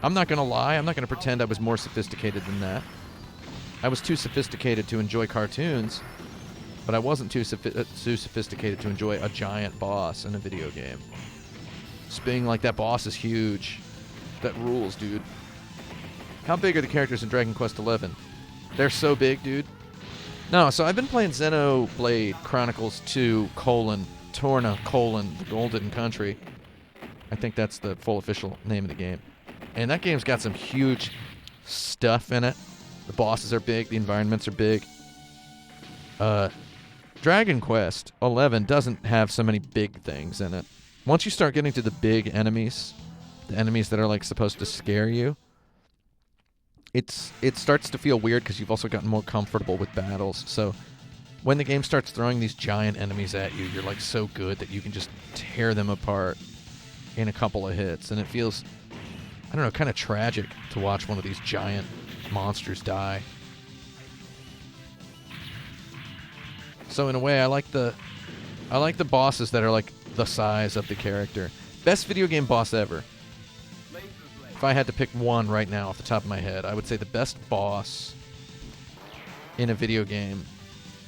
I'm not going to lie. I'm not going to pretend I was more sophisticated than that. I was too sophisticated to enjoy cartoons, but I wasn't too sophisticated to enjoy a giant boss in a video game. Just being like, that boss is huge. That rules, dude. How big are the characters in Dragon Quest XI? They're so big, dude. No, so I've been playing Xenoblade Chronicles 2, Torna, the Golden Country. I think that's the full official name of the game. And that game's got some huge stuff in it. The bosses are big, the environments are big. Dragon Quest XI doesn't have so many big things in it. Once you start getting to the big enemies, the enemies that are like supposed to scare you, it starts to feel weird because you've also gotten more comfortable with battles. So when the game starts throwing these giant enemies at you, you're like so good that you can just tear them apart in a couple of hits. And it feels, I don't know, kind of tragic to watch one of these giant monsters die. So in a way, I like the bosses that are like the size of the character. Best video game boss ever. If I had to pick one right now off the top of my head, I would say the best boss in a video game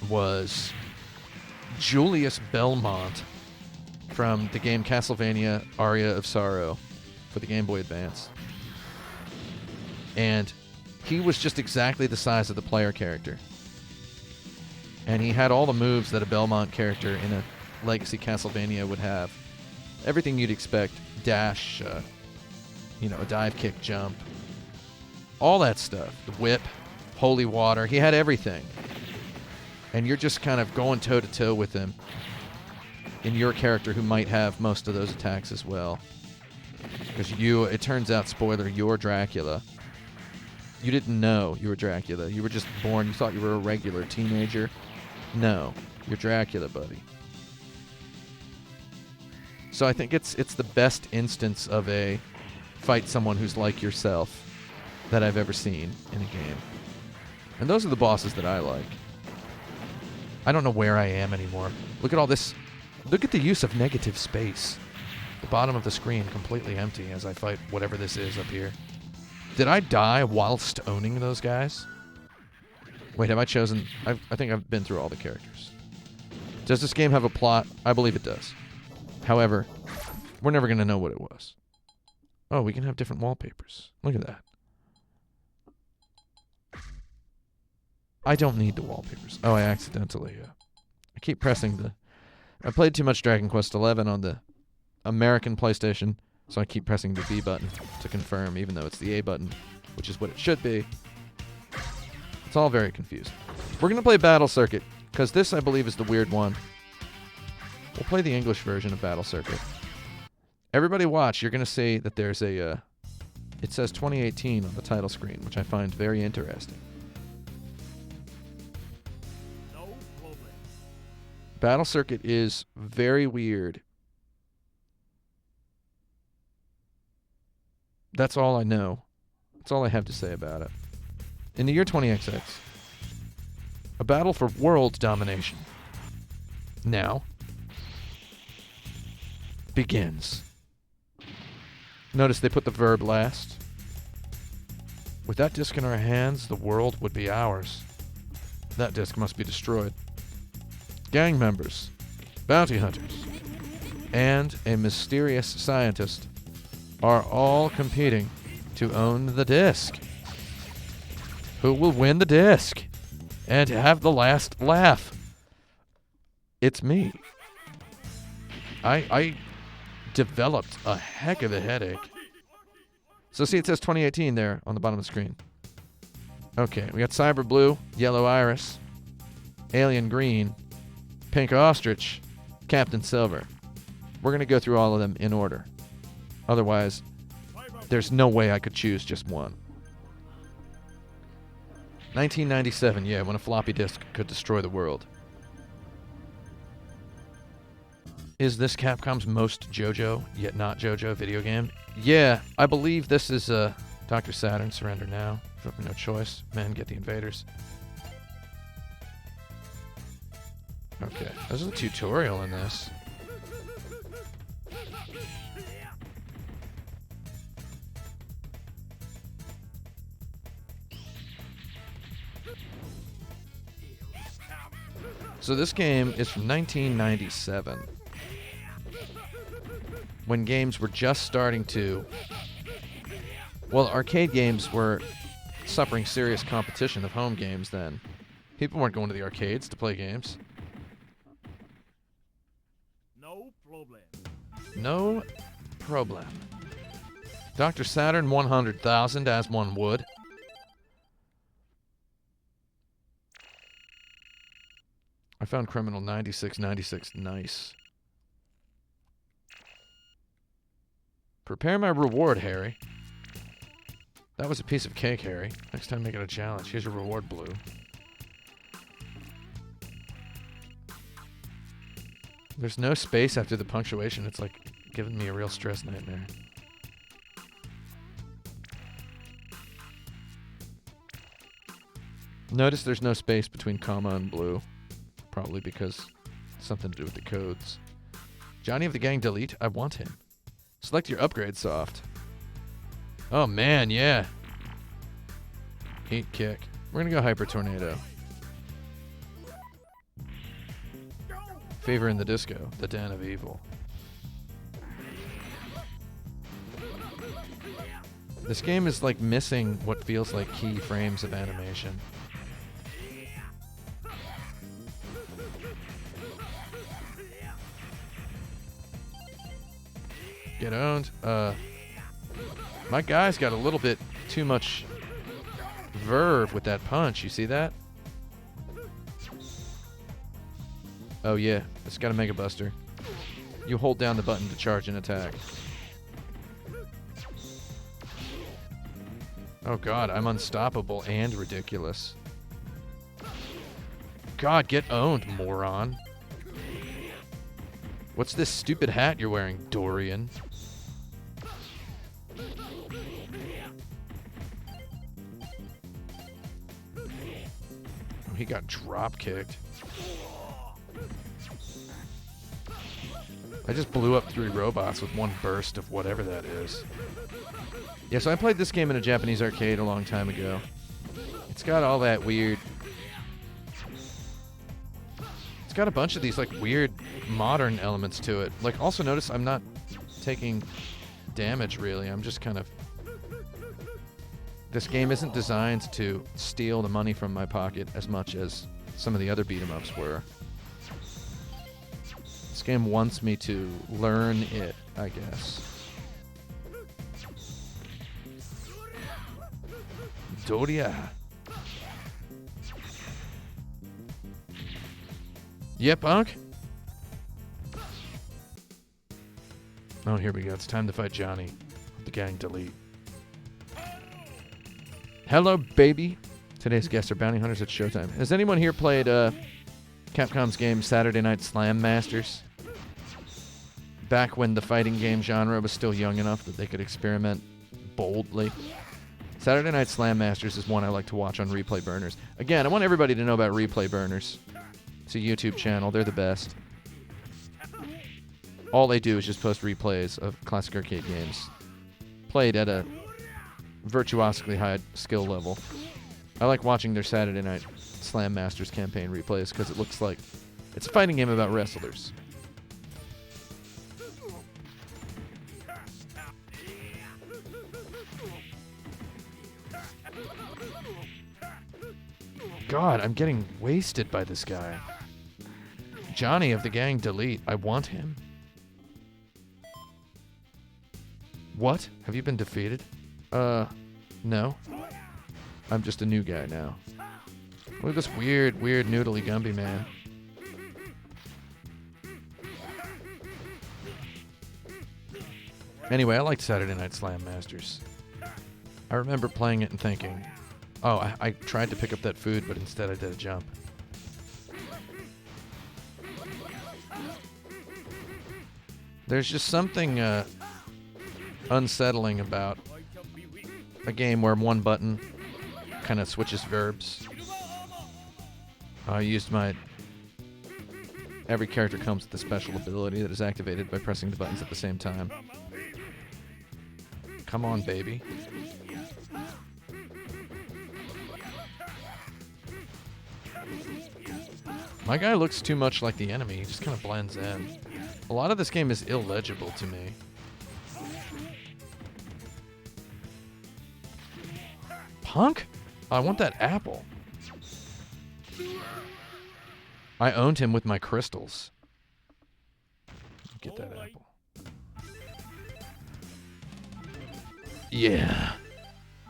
was Julius Belmont from the game Castlevania Aria of Sorrow for the Game Boy Advance. And he was just exactly the size of the player character. And he had all the moves that a Belmont character in a Legacy Castlevania would have. Everything you'd expect. Dash, a dive, kick, jump. All that stuff. The whip, holy water. He had everything. And you're just kind of going toe-to-toe with him in your character who might have most of those attacks as well. Because it turns out, spoiler, you're Dracula. You didn't know you were Dracula. You were just born. You thought you were a regular teenager. No, you're Dracula, buddy. So I think it's the best instance of a fight someone who's like yourself that I've ever seen in a game. And those are the bosses that I like. I don't know where I am anymore. Look at all this. Look at the use of negative space. The bottom of the screen completely empty as I fight whatever this is up here. Did I die whilst owning those guys? Wait, have I chosen... I think I've been through all the characters. Does this game have a plot? I believe it does. However, we're never going to know what it was. Oh, we can have different wallpapers. Look at that. I don't need the wallpapers. Oh, I accidentally... I keep pressing the... I played too much Dragon Quest XI on the American PlayStation, so I keep pressing the B button to confirm, even though it's the A button, which is what it should be. It's all very confusing. We're going to play Battle Circuit, because this, I believe, is the weird one. We'll play the English version of Battle Circuit. Everybody watch. You're going to see that there's a... it says 2018 on the title screen, which I find very interesting. Battle Circuit is very weird. That's all I know. That's all I have to say about it. In the year 20XX, a battle for world domination now begins. Notice they put the verb last. With that disc in our hands, the world would be ours. That disc must be destroyed. Gang members, bounty hunters, and a mysterious scientist are all competing to own the disc. Who will win the disc and have the last laugh? It's me. I developed a heck of a headache. So see, it says 2018 there on the bottom of the screen. Okay, we got Cyber Blue, Yellow Iris, Alien Green, Pink Ostrich, Captain Silver. We're going to go through all of them in order. Otherwise, there's no way I could choose just one. 1997, yeah, when a floppy disk could destroy the world. Is this Capcom's most JoJo, yet not JoJo video game? Yeah, I believe this is Dr. Saturn, Surrender Now. No choice. Men, get the invaders. Okay, there's a tutorial in this. So this game is from 1997, when games were just starting to... Well, arcade games were suffering serious competition of home games then. People weren't going to the arcades to play games. No problem. Dr. Saturn 100,000, as one would. I found Criminal 9696 nice. Prepare my reward, Harry. That was a piece of cake, Harry. Next time make it a challenge. Here's your reward, Blue. There's no space after the punctuation. It's like giving me a real stress nightmare. Notice there's no space between comma and blue. Probably because something to do with the codes. Johnny of the Gang delete. I want him. Select your upgrade soft. Oh man, yeah. Heat kick. We're gonna go Hyper Tornado. Fever in the Disco, The Den of Evil. This game is like missing what feels like key frames of animation. Get owned. My guy's got a little bit too much verve with that punch. You see that? Oh yeah, it's got a Mega Buster. You hold down the button to charge an attack. Oh god, I'm unstoppable and ridiculous. God, get owned, moron. What's this stupid hat you're wearing, Dorian? Oh, he got drop kicked. I just blew up 3 robots with one burst of whatever that is. Yeah, so I played this game in a Japanese arcade a long time ago. It's got all that weird... It's got a bunch of these, like, weird modern elements to it. Like, also notice I'm not taking damage, really. I'm just kind of... This game isn't designed to steal the money from my pocket as much as some of the other beat-em-ups were. This game wants me to learn it, I guess. Doria. Yeah, punk? Oh, here we go. It's time to fight Johnny. The gang delete. Hello, baby. Today's guests are bounty hunters at Showtime. Has anyone here played Capcom's game Saturday Night Slam Masters? Back when the fighting game genre was still young enough that they could experiment boldly. Saturday Night Slam Masters is one I like to watch on Replay Burners. Again, I want everybody to know about Replay Burners. It's a YouTube channel. They're the best. All they do is just post replays of classic arcade games played at a virtuosically high skill level. I like watching their Saturday Night Slam Masters campaign replays because it looks like it's a fighting game about wrestlers. God, I'm getting wasted by this guy. Johnny of the gang delete. I want him. What? Have you been defeated? No. I'm just a new guy now. Look at this weird noodly Gumby man. Anyway, I liked Saturday Night Slam Masters. I remember playing it and thinking, oh, I tried to pick up that food, but instead I did a jump. There's just something unsettling about a game where one button kind of switches verbs. I used my... Every character comes with a special ability that is activated by pressing the buttons at the same time. Come on, baby. My guy looks too much like the enemy. He just kind of blends in. A lot of this game is illegible to me. Punk? I want that apple. I owned him with my crystals. Get that apple. Yeah.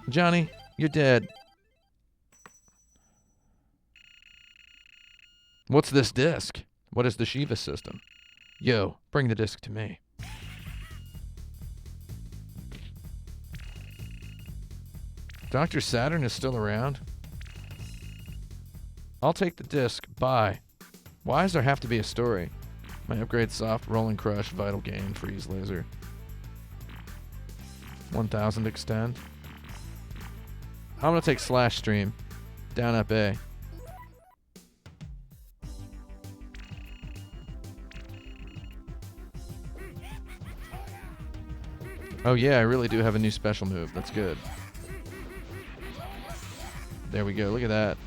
Johnny, you're dead. What's this disc? What is the Shiva system? Yo, bring the disc to me. Dr. Saturn is still around? I'll take the disc. Bye. Why does there have to be a story? My upgrade soft, rolling crush, vital gain, freeze laser. 1000 extend. I'm gonna take slash stream. Down up A. Oh yeah, I really do have a new special move. That's good. There we go. Look at that.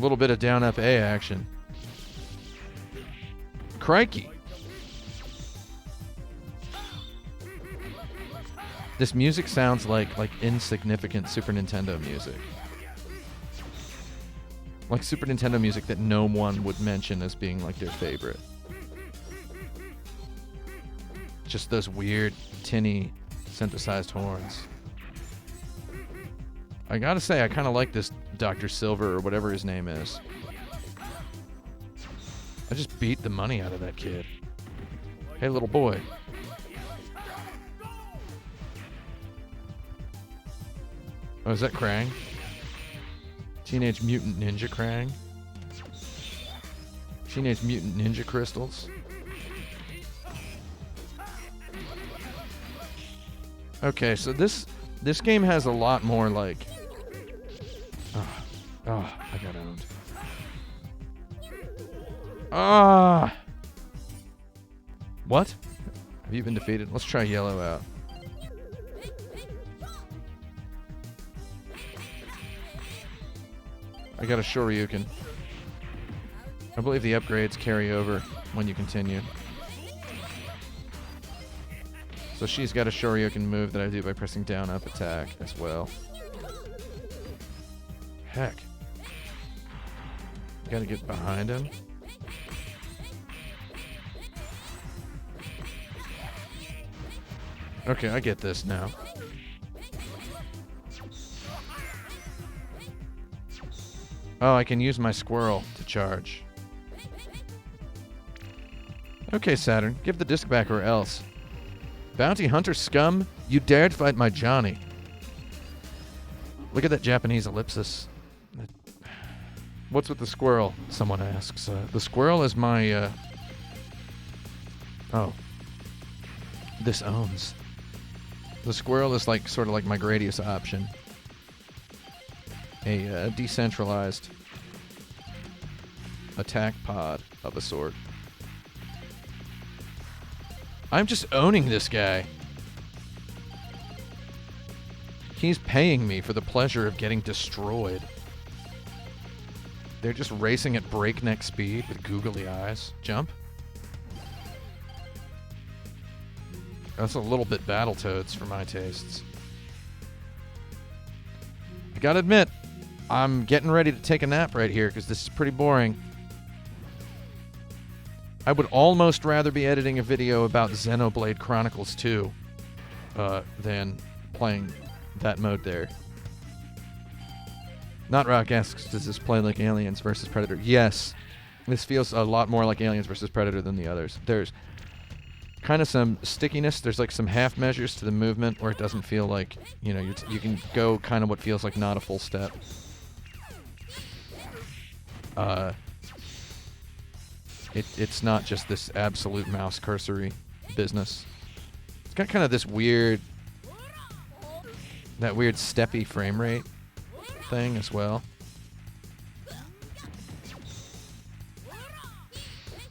A little bit of down up A action. Crikey. This music sounds like insignificant Super Nintendo music. Like Super Nintendo music that no one would mention as being like their favorite. Just those weird, tinny, synthesized horns. I gotta say, I kind of like this Dr. Silver or whatever his name is. I just beat the money out of that kid. Hey, little boy. Oh, is that Krang? Teenage Mutant Ninja Krang? Teenage Mutant Ninja Crystals? Okay, so this game has a lot more like... Oh, I got owned. Ah! What? Have you been defeated? Let's try yellow out. I got a Shoryuken. I believe the upgrades carry over when you continue. So she's got a Shoryuken move that I do by pressing down up attack as well. Heck. Gotta get behind him. Okay, I get this now. Oh, I can use my squirrel to charge. Okay, Saturn, give the disc back or else. Bounty hunter scum, you dared fight my Johnny. Look at that Japanese ellipsis. What's with the squirrel? Someone asks. The squirrel is my, Oh. This owns. The squirrel is like, sort of like my Gradius option. A decentralized attack pod of a sort. I'm just owning this guy. He's paying me for the pleasure of getting destroyed. They're just racing at breakneck speed with googly eyes. Jump. That's a little bit Battletoads for my tastes. I gotta admit, I'm getting ready to take a nap right here because this is pretty boring. I would almost rather be editing a video about Xenoblade Chronicles 2 than playing that mode there. Not Rock asks, does this play like Aliens vs. Predator? Yes. This feels a lot more like Aliens vs. Predator than the others. There's kind of some stickiness. There's like some half measures to the movement where it doesn't feel like, you know, you can go kind of what feels like not a full step. It's not just this absolute mouse cursory business. It's got kind of this weird, that weird steppy frame rate thing as well.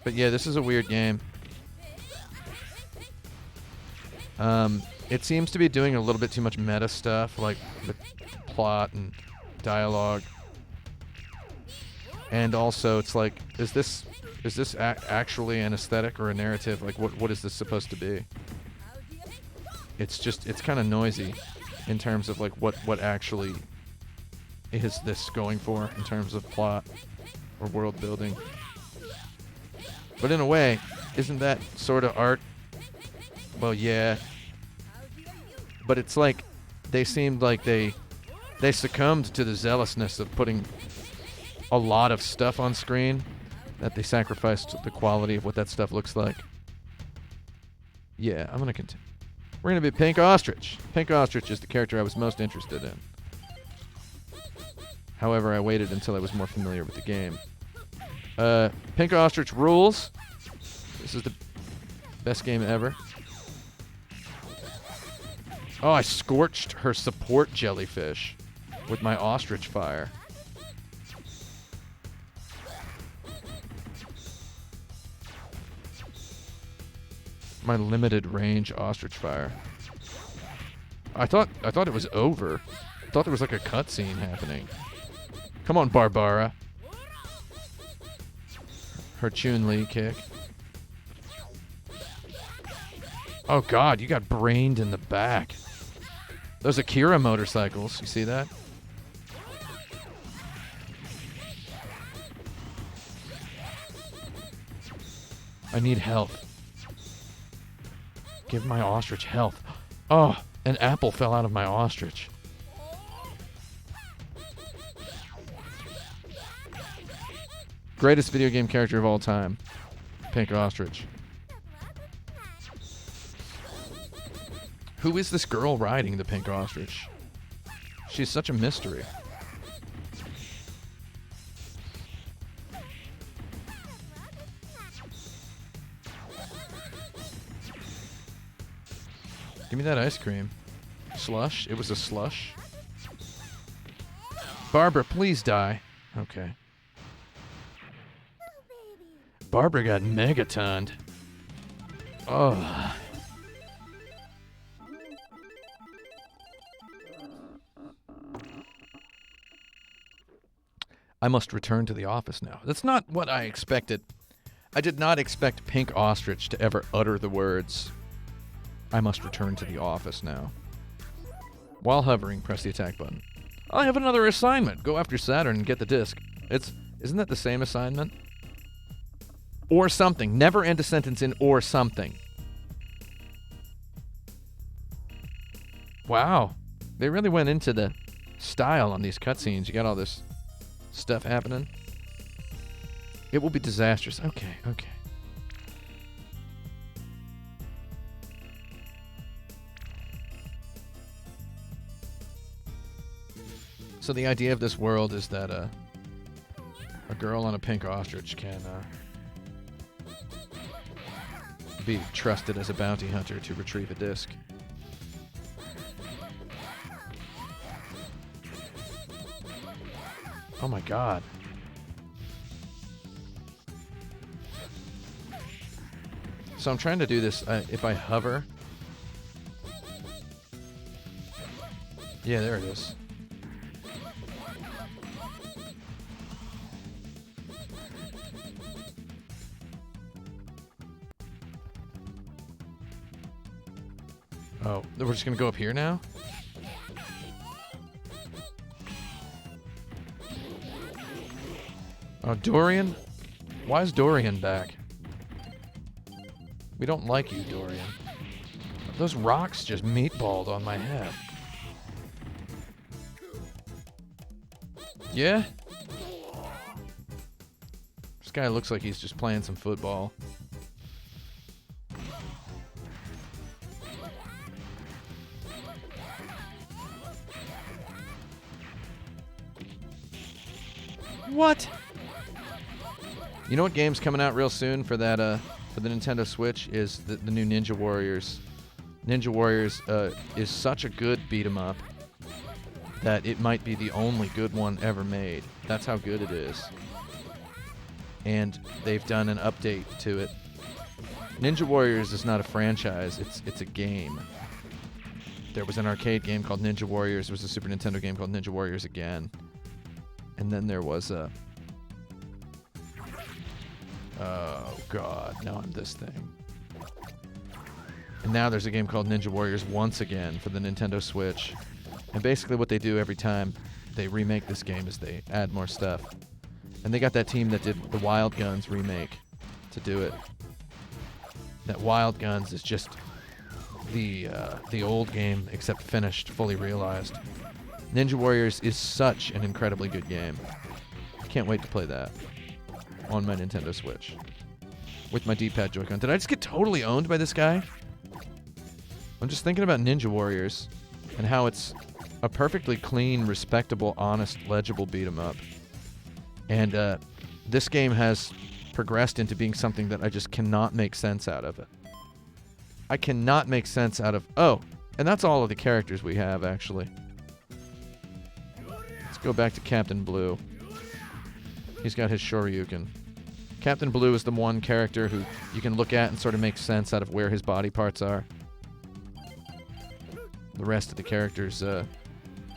But yeah, this is a weird game. It seems to be doing a little bit too much meta stuff, like the plot and dialogue. And also, it's like, is this actually an aesthetic or a narrative? Like, what is this supposed to be? It's kind of noisy in terms of like what actually is this going for in terms of plot or world building. But in a way, isn't that sort of art? Well, yeah. But it's like they seemed like they succumbed to the zealousness of putting a lot of stuff on screen, that they sacrificed the quality of what that stuff looks like. Yeah, I'm going to continue. We're going to be Pink Ostrich. Pink Ostrich is the character I was most interested in. However, I waited until I was more familiar with the game. Pink Ostrich rules. This is the best game ever. Oh, I scorched her support jellyfish with my ostrich fire. My limited range ostrich fire. I thought it was over. I thought there was like a cutscene happening. Come on, Barbara. Her Chun-Li kick. Oh god, you got brained in the back. Those Akira motorcycles, you see that? I need health. Give my ostrich health. Oh, an apple fell out of my ostrich. Greatest video game character of all time. Pink ostrich. Who is this girl riding the pink ostrich? She's such a mystery. Give me that ice cream. Slush? It was a slush? Barbara, please die. Okay. Barbara got megatoned. Oh. I must return to the office now. That's not what I expected. I did not expect Pink Ostrich to ever utter the words, I must return to the office now. While hovering, press the attack button. I have another assignment. Go after Saturn and get the disc. Isn't that the same assignment? Or something. Never end a sentence in or something. Wow. They really went into the style on these cutscenes. You got all this stuff happening. It will be disastrous. Okay. So the idea of this world is that a girl on a pink ostrich can be trusted as a bounty hunter to retrieve a disc. Oh my god. So I'm trying to do this, if I hover. Yeah, there it is. Oh, we're just gonna go up here now? Oh, Dorian? Why is Dorian back? We don't like you, Dorian. Those rocks just meatballed on my head. Yeah? This guy looks like he's just playing some football. What? You know what game's coming out real soon for that for the Nintendo Switch is the new Ninja Warriors. Ninja Warriors is such a good beat 'em up that it might be the only good one ever made. That's how good it is. And they've done an update to it. Ninja Warriors is not a franchise, it's a game. There was an arcade game called Ninja Warriors, there was a Super Nintendo game called Ninja Warriors again. And then there was a... Oh, God. Now I'm this thing. And now there's a game called Ninja Warriors once again for the Nintendo Switch. And basically what they do every time they remake this game is they add more stuff. And they got that team that did the Wild Guns remake to do it. That Wild Guns is just the old game, except finished, fully realized. Ninja Warriors is such an incredibly good game. Can't wait to play that on my Nintendo Switch with my D-pad Joy-Con. Did I just get totally owned by this guy? I'm just thinking about Ninja Warriors and how it's a perfectly clean, respectable, honest, legible beat-em-up. And this game has progressed into being something that I just cannot make sense out of it. I cannot make sense out of... Oh, and that's all of the characters we have, actually. Go back to Captain Blue. He's got his Shoryuken. Captain Blue is the one character who you can look at and sort of make sense out of where his body parts are. The rest of the characters,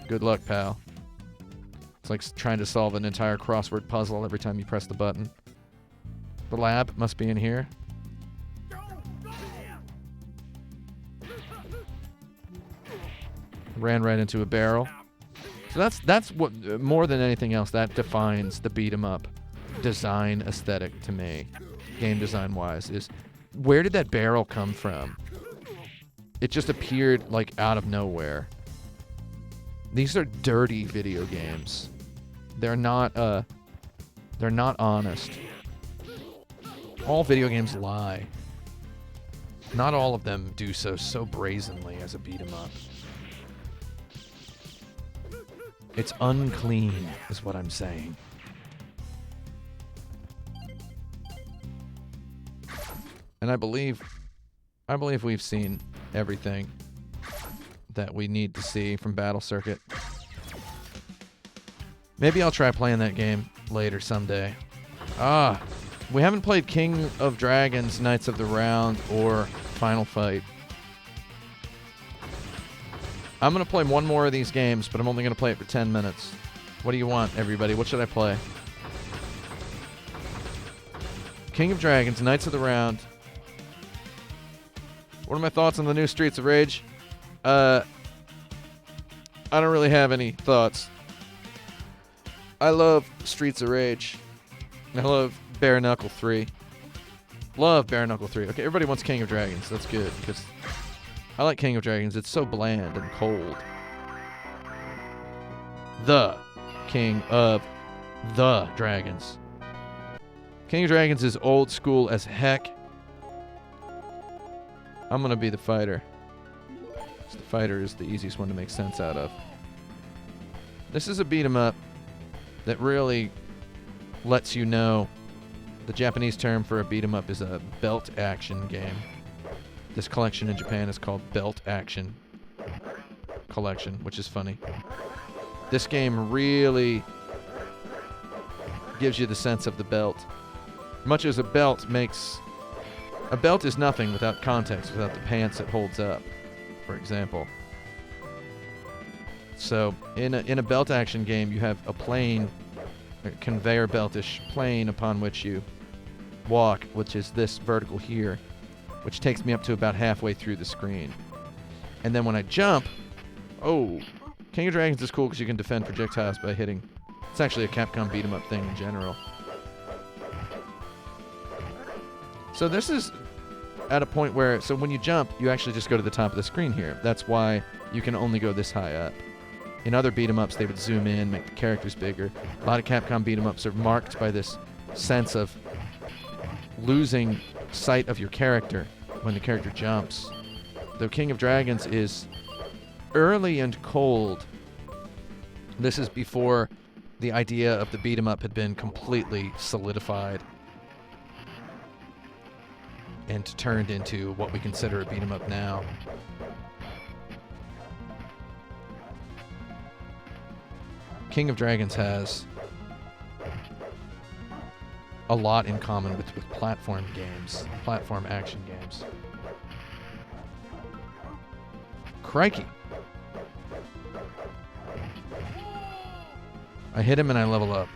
good luck, pal. It's like trying to solve an entire crossword puzzle every time you press the button. The lab must be in here. Ran right into a barrel. So that's what, more than anything else, that defines the beat 'em up design aesthetic to me, game design wise, is where did that barrel come from? It just appeared like out of nowhere. These are dirty video games. They're not honest. All video games lie. Not all of them do so brazenly as a beat 'em up. It's unclean, is what I'm saying. And I believe we've seen everything that we need to see from Battle Circuit. Maybe I'll try playing that game later someday. We haven't played King of Dragons, Knights of the Round, or Final Fight. I'm going to play one more of these games, but I'm only going to play it for 10 minutes. What do you want, everybody? What should I play? King of Dragons, Knights of the Round. What are my thoughts on the new Streets of Rage? I don't really have any thoughts. I love Streets of Rage. I love Bare Knuckle 3. Love Bare Knuckle 3. Okay, everybody wants King of Dragons. That's good, because I like King of Dragons. It's so bland and cold. The King of the Dragons. King of Dragons is old school as heck. I'm going to be the fighter. The fighter is the easiest one to make sense out of. This is a beat 'em up that really lets you know the Japanese term for a beat 'em up is a belt action game. This collection in Japan is called Belt Action Collection, which is funny. This game really gives you the sense of the belt. Much as a belt makes... A belt is nothing without context, without the pants it holds up, for example. So, in a belt action game, you have a plane, a conveyor belt-ish plane upon which you walk, which is this vertical here, which takes me up to about halfway through the screen. And then when I jump, King of Dragons is cool because you can defend projectiles by hitting. It's actually a Capcom beat 'em up thing in general. So this is at a point where, so when you jump, you actually just go to the top of the screen here. That's why you can only go this high up. In other beat 'em ups, they would zoom in, make the characters bigger. A lot of Capcom beat 'em ups are marked by this sense of losing sight of your character when the character jumps. Though King of Dragons is early and cold. This is before the idea of the beat 'em up had been completely solidified and turned into what we consider a beat 'em up now. King of Dragons has a lot in common with platform games, platform action games. Crikey. I hit him and I level up.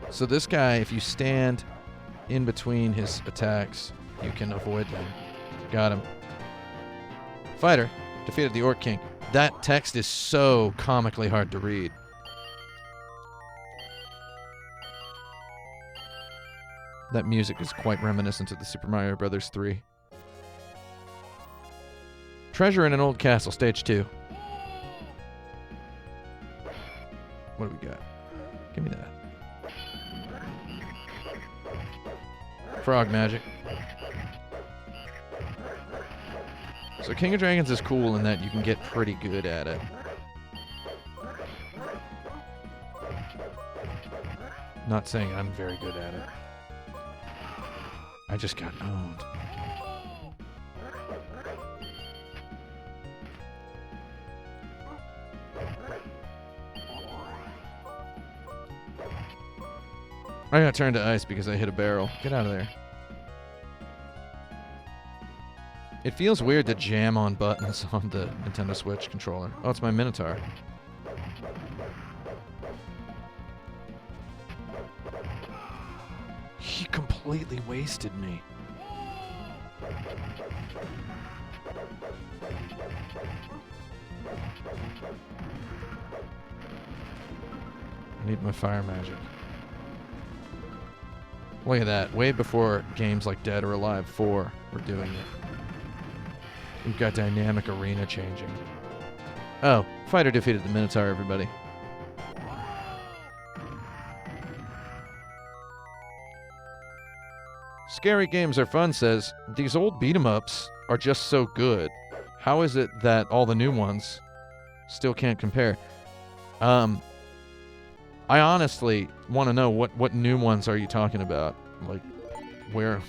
So this guy, if you stand in between his attacks, you can avoid them. Got him. Fighter defeated the Orc King. That text is so comically hard to read. That music is quite reminiscent of the Super Mario Bros. 3. Treasure in an Old Castle, Stage 2. What do we got? Give me that. Frog magic. So King of Dragons is cool in that you can get pretty good at it. Not saying I'm very good at it. I just got owned. I got turned to ice because I hit a barrel. Get out of there. It feels weird to jam on buttons on the Nintendo Switch controller. Oh, it's my Minotaur. completely wasted me. I need my fire magic. Look at that. Way before games like Dead or Alive 4 were doing it. We've got dynamic arena changing. Oh, fighter defeated the Minotaur, everybody. Scary Games Are Fun says, these old beat-em-ups are just so good. How is it that all the new ones still can't compare? I honestly want to know what new ones are you talking about? Like, where,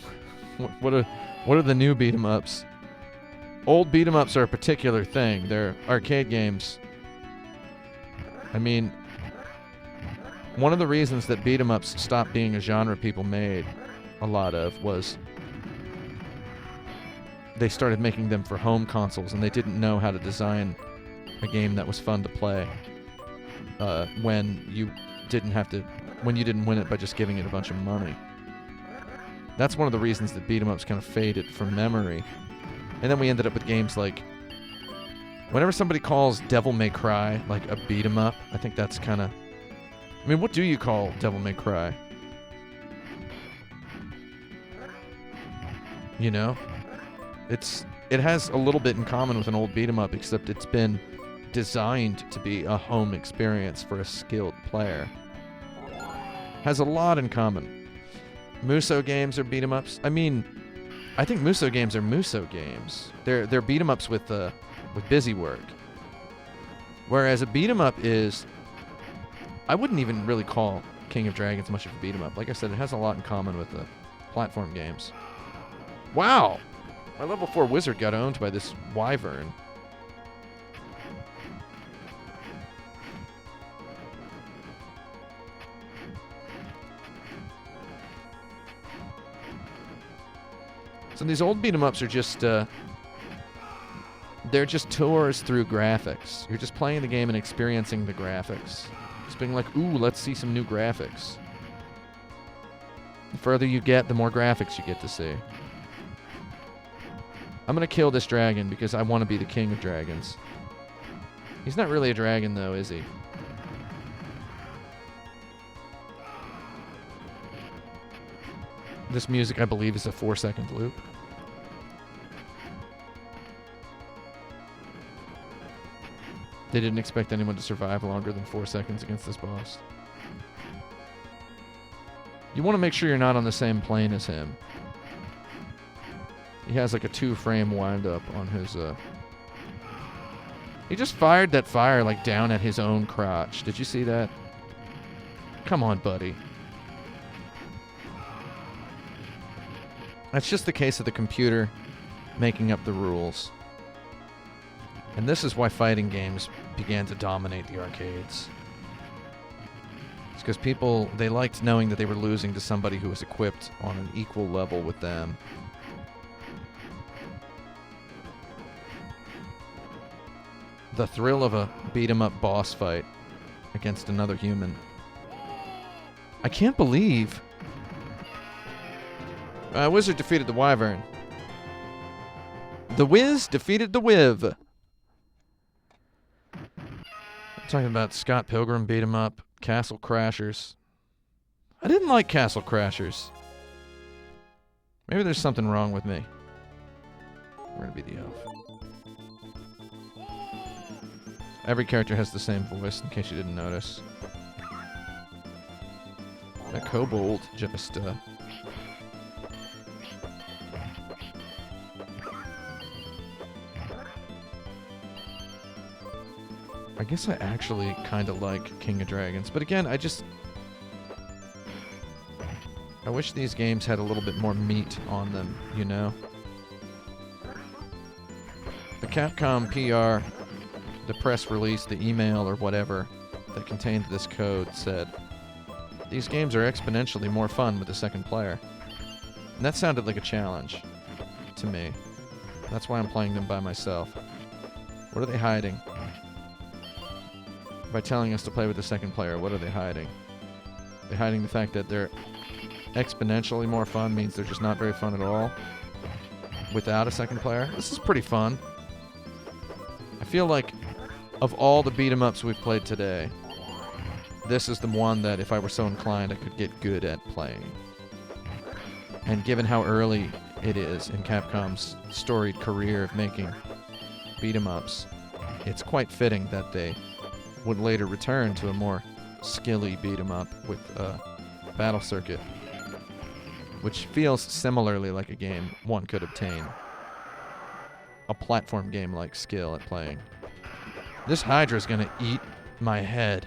what are the new beat-em-ups? Old beat-em-ups are a particular thing. They're arcade games. I mean, one of the reasons that beat-em-ups stopped being a genre people made a lot of was they started making them for home consoles, and they didn't know how to design a game that was fun to play when you didn't win it by just giving it a bunch of money. That's one of the reasons that beat-em-ups kind of faded from memory. And then we ended up with games like, whenever somebody calls Devil May Cry like a beat-em-up, I think that's kind of, I mean, what do you call Devil May Cry? You know? It has a little bit in common with an old beat-em-up, except it's been designed to be a home experience for a skilled player. Has a lot in common. Muso games are beat-em-ups. I mean, I think Muso games are Muso games. They're beat-em-ups with busy work. Whereas a beat-em-up is, I wouldn't even really call King of Dragons much of a beat-em-up. Like I said, it has a lot in common with the platform games. Wow! My level 4 wizard got owned by this wyvern. So these old beat-em-ups are just, they're just tours through graphics. You're just playing the game and experiencing the graphics. Just being like, ooh, let's see some new graphics. The further you get, the more graphics you get to see. I'm gonna kill this dragon because I want to be the king of dragons. He's not really a dragon though, is he? This music, I believe, is a 4-second loop. They didn't expect anyone to survive longer than 4 seconds against this boss. You want to make sure you're not on the same plane as him. He has like a 2-frame wind-up on his, He just fired that fire like down at his own crotch. Did you see that? Come on, buddy. That's just the case of the computer making up the rules. And this is why fighting games began to dominate the arcades. It's because people, they liked knowing that they were losing to somebody who was equipped on an equal level with them. The thrill of a beat-em-up boss fight against another human. I can't believe... Wizard defeated the wyvern. The Wiz defeated the Wiv. I'm talking about Scott Pilgrim beat 'em up, Castle Crashers. I didn't like Castle Crashers. Maybe there's something wrong with me. We're gonna be the elf. Every character has the same voice, in case you didn't notice. That kobold just, I guess I actually kind of like King of Dragons, but again, I wish these games had a little bit more meat on them, you know? The Capcom PR, the press release, the email, or whatever that contained this code said, these games are exponentially more fun with the second player. And that sounded like a challenge to me. That's why I'm playing them by myself. What are they hiding? By telling us to play with the second player, what are they hiding? They're hiding the fact that they're exponentially more fun means they're just not very fun at all without a second player. This is pretty fun. I feel like of all the beat-em-ups we've played today, this is the one that if I were so inclined I could get good at playing. And given how early it is in Capcom's storied career of making beat-em-ups, it's quite fitting that they would later return to a more skilly beat-em-up with a battle circuit, which feels similarly like a game one could obtain a platform game-like skill at playing. This Hydra's gonna eat my head.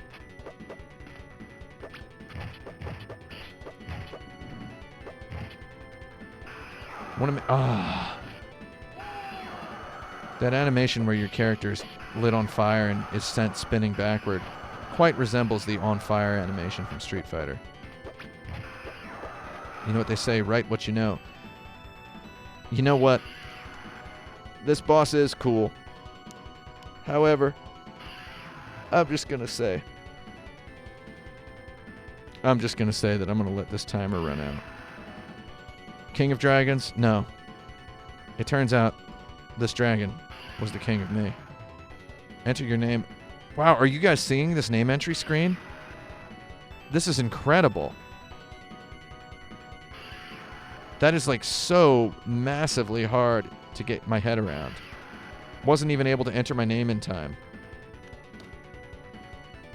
What am I? That animation where your character is lit on fire and is sent spinning backward quite resembles the on fire animation from Street Fighter. You know what they say, write what you know. You know what? This boss is cool. However, I'm just gonna say that I'm gonna let this timer run out. King of Dragons? No. It turns out this dragon was the king of me. Enter your name. Wow, are you guys seeing this name entry screen? This is incredible. That is like so massively hard to get my head around. Wasn't even able to enter my name in time.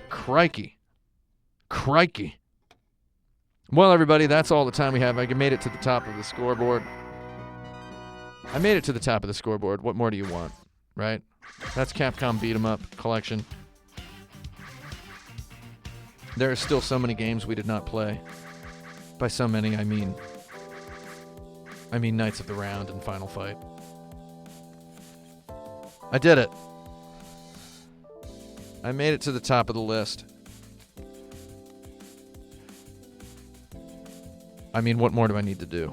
Crikey. Crikey. Well, everybody, that's all the time we have. I made it to the top of the scoreboard. I made it to the top of the scoreboard. What more do you want, right? That's Capcom Beat 'em Up Collection. There are still so many games we did not play. By so many, I mean Knights of the Round and Final Fight. I did it. I made it to the top of the list. I mean, what more do I need to do?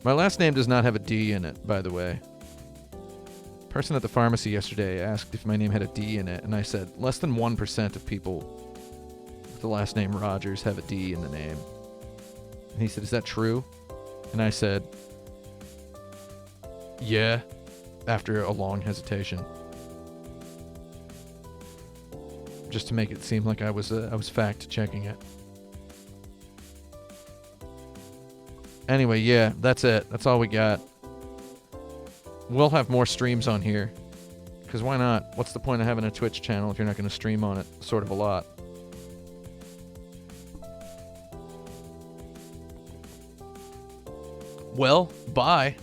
My last name does not have a D in it, by the way. Person at the pharmacy yesterday asked if my name had a D in it, and I said less than 1% of people with the last name Rogers have a D in the name. And he said, is that true? And I said, yeah, after a long hesitation. Just to make it seem like I was fact-checking it. Anyway, yeah, that's it. That's all we got. We'll have more streams on here. Because why not? What's the point of having a Twitch channel if you're not going to stream on it sort of a lot? Well, bye.